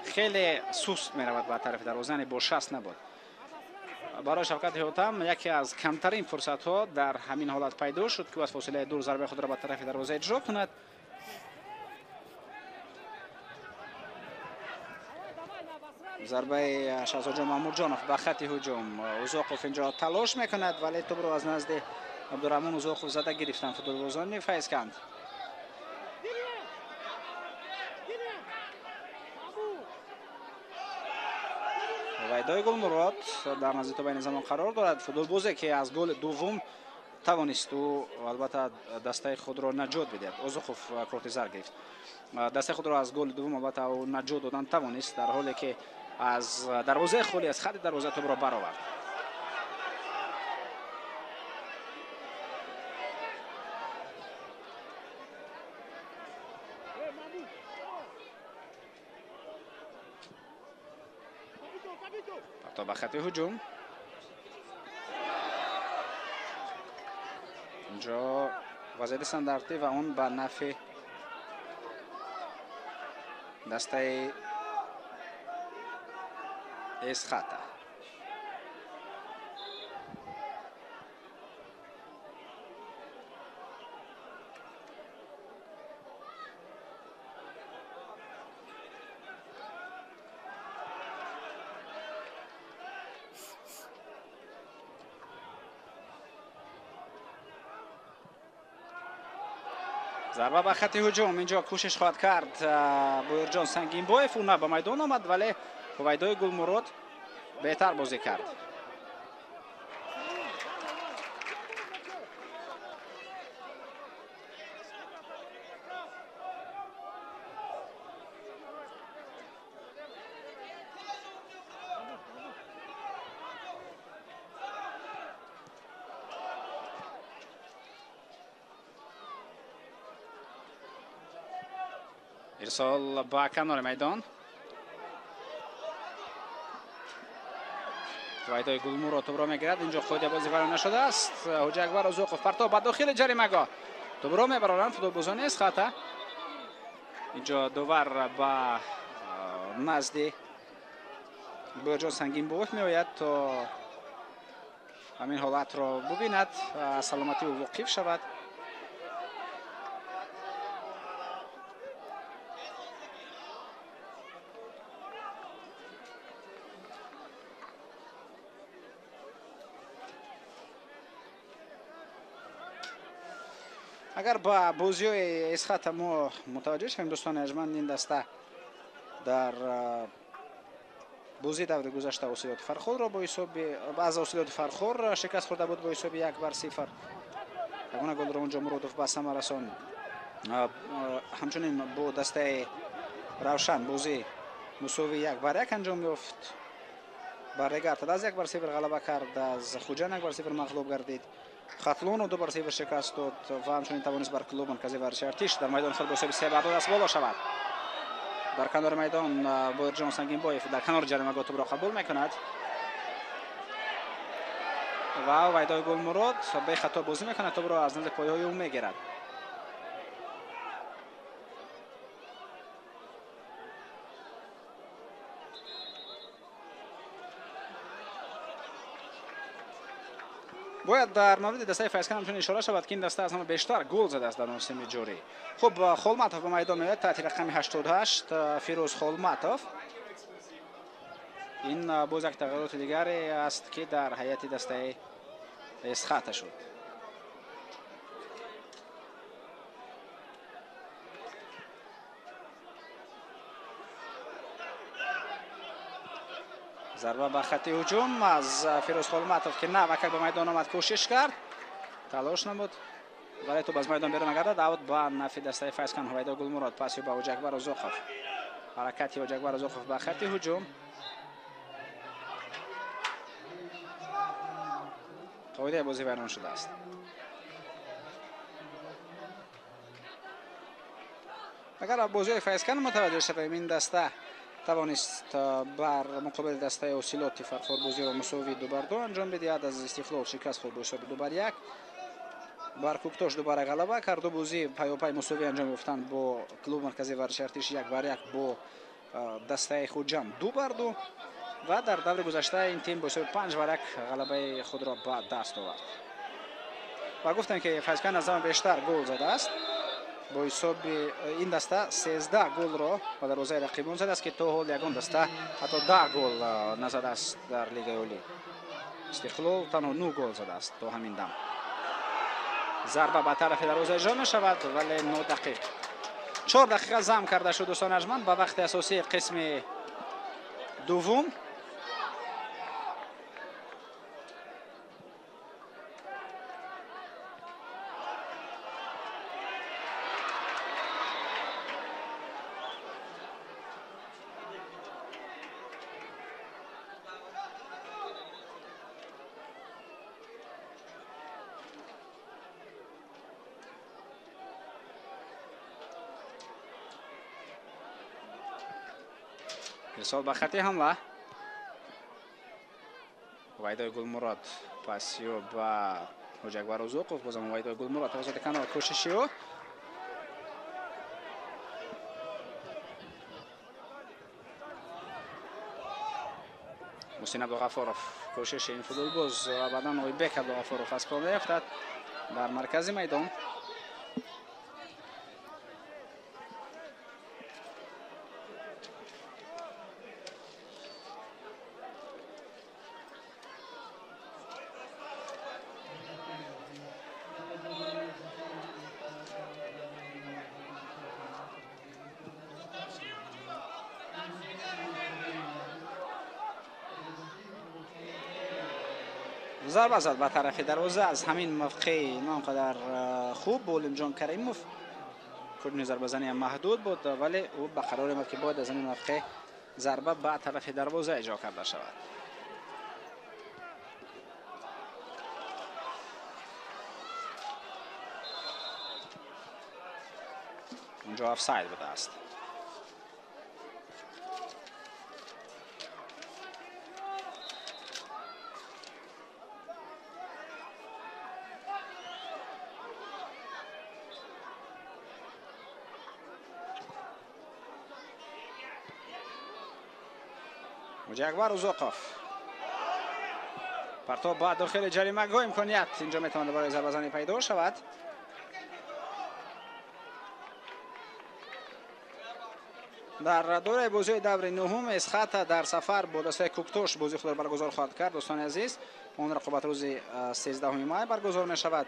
A: خیلی سست میرود به طرف دروازه با شست نبود. برای شفقت هوتم یکی از کمترین فرصت ها در همین حالت پیدا شد که از فاصله دور ضربه خود را به طرف دروازه اجرا کند. ضربه شهزاد جان مامور جانوف به خط هجوم. اوزاقوف اینجا تلاش میکند ولی توپ رو از نزد عبدالرحمن اوزاقوف زده گرفتن فوتبالبازان فیضکند. ویدای گلمراد در نزد توپ زمان قرار دارد. فوتبالبازی که از گل دوم توانست و البته دسته خود را نجات بده. اوزاقوف کارت زرد گرفت. دسته خود را از گل دوم البته نجات دادن توانست در حالی که از دروازه خالی از خط دروازه توپ را برآورد. تا به خط هجوم اینجا وضعیت استانداردی و اون به نفع دسته اسخطه. зарба ба хати ҳуҷум. Инҷо кӯшиш хоҳад кард буирҷон сангинбоев. ӯ на ба майдон омад, вале ҳувайдои Гулмурод беҳтар бозӣ кард. ирсол ба канори майдон. ҳувайдои Гулмурод тӯбро мегирад. инҷо қоида бозӣ вайрон нашудааст. ҳуҷакбар Узуқов партов ба дохили ҷаримагоҳ. тӯбро мебароранд футболбозони Эсхата. инҷо довар ба назди буирҷон сангинбоев меояд то ҳамин ҳолатро бубинад, саломатӣ ӯ воқиф шавад. агар ба бозиҳои Эсхата мо мутаваҷҷеҳ шавем дӯстони арҷманд, ин даста дар бозии даври гузашта осилоти Фархорро бо ҳисоби аз осилоти Фархор шикаст хӯрда буд бо ҳисоби 1-0. ягона голро онҷо Муродов ба самар расонд. ҳамчунин бо дастаи Равшан бозӣ мусови 1-1 анҷом ёфт. Баррегартад аз 1-0 ғалаба кард, аз Хуҷан 1-0 мағлуб гардид. Хатлону 2-0 шикаст дод ва ҳамчунин тавонист бар клуб маркази варзиши Артиш дар майдони худ бо ҳисоби 3-2 боло шавад. дар канори майдон буирҷон сангинбоев дар канори ҷаримагоҳ тӯбро қабул мекунад ва ҳувайдои Гулмурод бехато бозӣ мекунад, тӯбро аз назди пояҳои ӯ мегирад. бояд дар мавриди дастаи Файзкан ҳамчунин ишора шавад ки ин даста аз ҳама бештар гол задааст дар мавсими ҷорӣ. хуб, Холматов ба майдон меояд, таҳти рақами 88 Фирӯз Холматов. ин боз як тағйироти дигаре аст ки дар ҳайати дастаи Эсхата шуд. зарба ба хати ҳуҷум аз Фирӯз Холматов ки навакак ба майдон омад, кӯшиш кард, талош намуд, вале тӯб аз майдон берун нагардад. аут ба нафи дастаи Файзкан. ҳувайдо Гулмурод паси ба Ҳуҷакбар Узуқов. ҳаракати Ҳуҷакбар Узуқов ба хати ҳуҷум. қоидаи бозӣ вайрон шудааст. агар бозиҳои Файзкан мутаваҷҷеҳ шавем, ин даста тавонист бар муқобили дастаи осилоти Фархор бозиро мусови 2-2 анҷом бидиҳад. аз Истиқлол шикаст хӯрд бо ҳисоби 2-1. бар Куктош дубара ғалаба кард. ду бозӣ пайопай мусови анҷом ёфтанд бо клуб маркази варзиши Артиш 1-1 бо дастаи Хуҷанд 2-2 ва дар даври гузашта ин тим бо ҳисоби 5-1 ғалабаи худро ба даст овард. ва гуфтем ки Файзкан аз ҳама бештар гол задааст. бо ҳисоби ин даста 13 голро ба дарвозаи рақибон задааст ки то ҳол ягон даста ҳатто 10 гол назадааст дар Лигаи Олӣ. Истиқлол танҳо 9 гол задааст то ҳамин дам. зарба ба тарафи дарвоза иҷро мешавад, вале нодақиқ. 4 дақиқа зам карда шуд дӯстони арҷманд ба вақти асосии қисми дуввум. ирсол ба хати ҳамла. ҳувайдои Гулмурод пасиё ба Ҳуҷакбар Узуқов. бозам ҳувайдои Гулмурод тавассути канор кӯшиши ӯ. Мусин Абдуғафоров кӯшиши ин футболбоз абадан Ойбек Абдуғафоров аз по меафтад дар маркази майдон. ضربه زد به طرف دروازه. از همین موقع نانقدر خوب بود جان کریموف. کورنر ضربه زنی محدود بود ولی او به قرار آمد که باید از همین موقع ضربه به طرف دروازه اجرا کرده شود. اونجا آفساید بوده است. جگوار اوزوقوف پرتاب بعد داخل جریمه گاه امکانیت اینجا میتواند برای ضربه زنی پیدا شود. در دوره بازی دور نهم اسخات در سفر با دسته کوکتوش بازی خود را برگزار خواهد کرد. دوستان عزیز اون رقابت روز 13 ماه برگزار می شود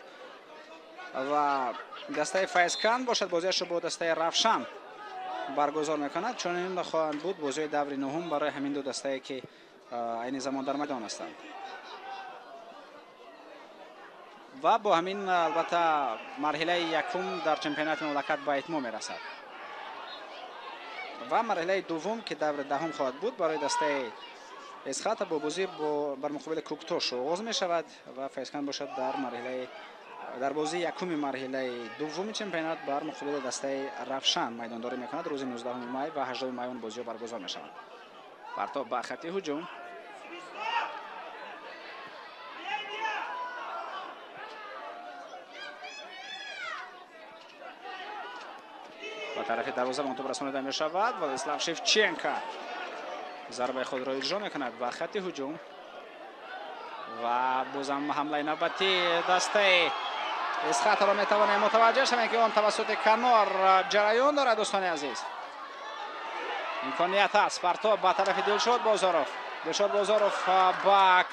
A: و دسته فیضکند باشد بازیش با دسته رفشن برگزار میکند. چون این خواهند بود بازی دور نهم برای همین دو دسته که این زمان در میدان هستند و با همین البته مرحله یکم در چمپیونات مملکت به اتمام میرسد و مرحله دوم که دور دهم خواهد بود برای دسته اسخات با بازی بر مقابل کوکتوش آغاز می شود و فیضکند باشد در بازی یکم مرحله دوم چمپیونات بر مقابل دسته رفشن میدانداری میکند. روز 19 می و 18 می اون بازی برگزار می شود. پرتاب به خط هجوم با طرف دروازه منتوب رسانیده می شود. ولادیسلاو شفچنکا ضربه خود را اجرا میکند به خط هجوم و بازم حمله نوبتی دسته اسخات را میتوانیم متوجه شویم که آن توسط کنار جریان دارد. دوستان عزیز امکانیت است. پرتاب به طرف دلشاد بازاروف با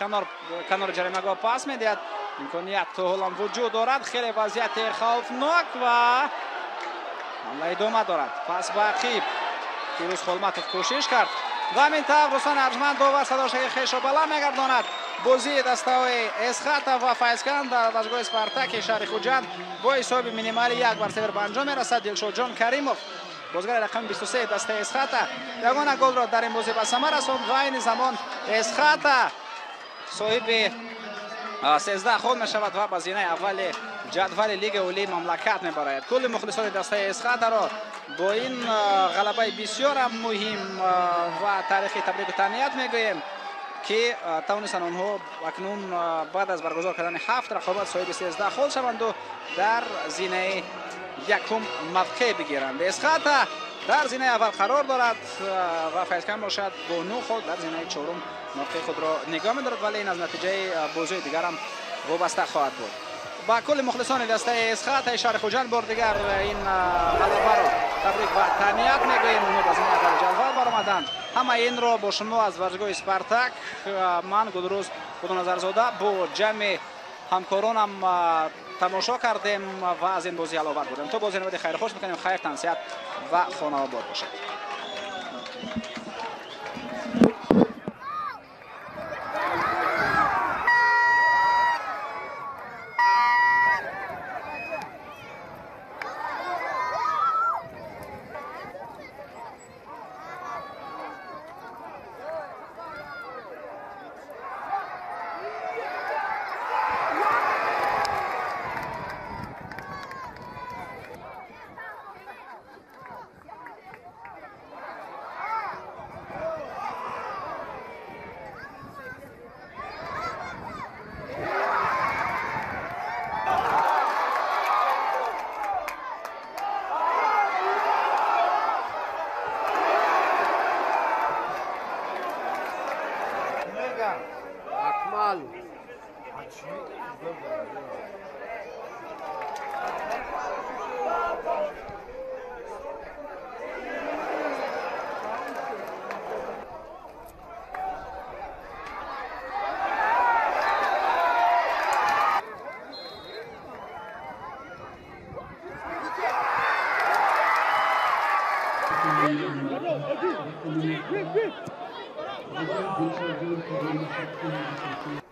A: کنار جریمه پاس میدهد. امکانیت هلند وجود دارد. خیلی وضعیت خوفناک و حمله ادامه دارد. پس به عقیب پیروز خلمتوف کوشش کرد و همین طور دوستان ارجمند داور صداشک خویش را بلند میگرداند. بازی دسته‌های اسخات و فیضکند در ورزشگاه اسپارتاک شهر خوجند با حساب مینیمال 1-0 به انجام میرسد. دلشاد جان کریموف بازیگر رقم 23 دسته اسخات یگانه گل را در این بازی به ثمر رساند و این زمان اسخات صاحب 13 خود می شود و به زینه اول جدول لیگ اولی مملکت می براید. کل مخلصان دسته اسخات را با این غلبه بسیار مهم و تاریخی تبریک و تهنیت میگوییم که توانستند آنها اکنون بعد از برگزار کردن 7 رقابت صاحب 13 خود شوند و در زینه یکم موقع بگیرند. اسخات در زینه اول قرار دارد و فیضکند باشد با 9 خود در زینه چهارم موقع خود را نگاه می‌دارد ولی این از نتیجه بازی دیگر هم وابسته خواهد بود. با کل مخلصان دسته اسخات شهر خوجند بار دیگر این غلبه را تبریک و تهنیت میگوییم. اونها به زمین در جدول برآمدند. همه این را با شما از ورزشگاه اسپارتاک من گلروز خودنظرزاده با جمع همکارانم تماشا کردیم و از این بازی علاوه بودیم. تا بازی نوید خیر خوش میکنیم. خیر تنسیت و خانه آباد باشد.
B: Thank you.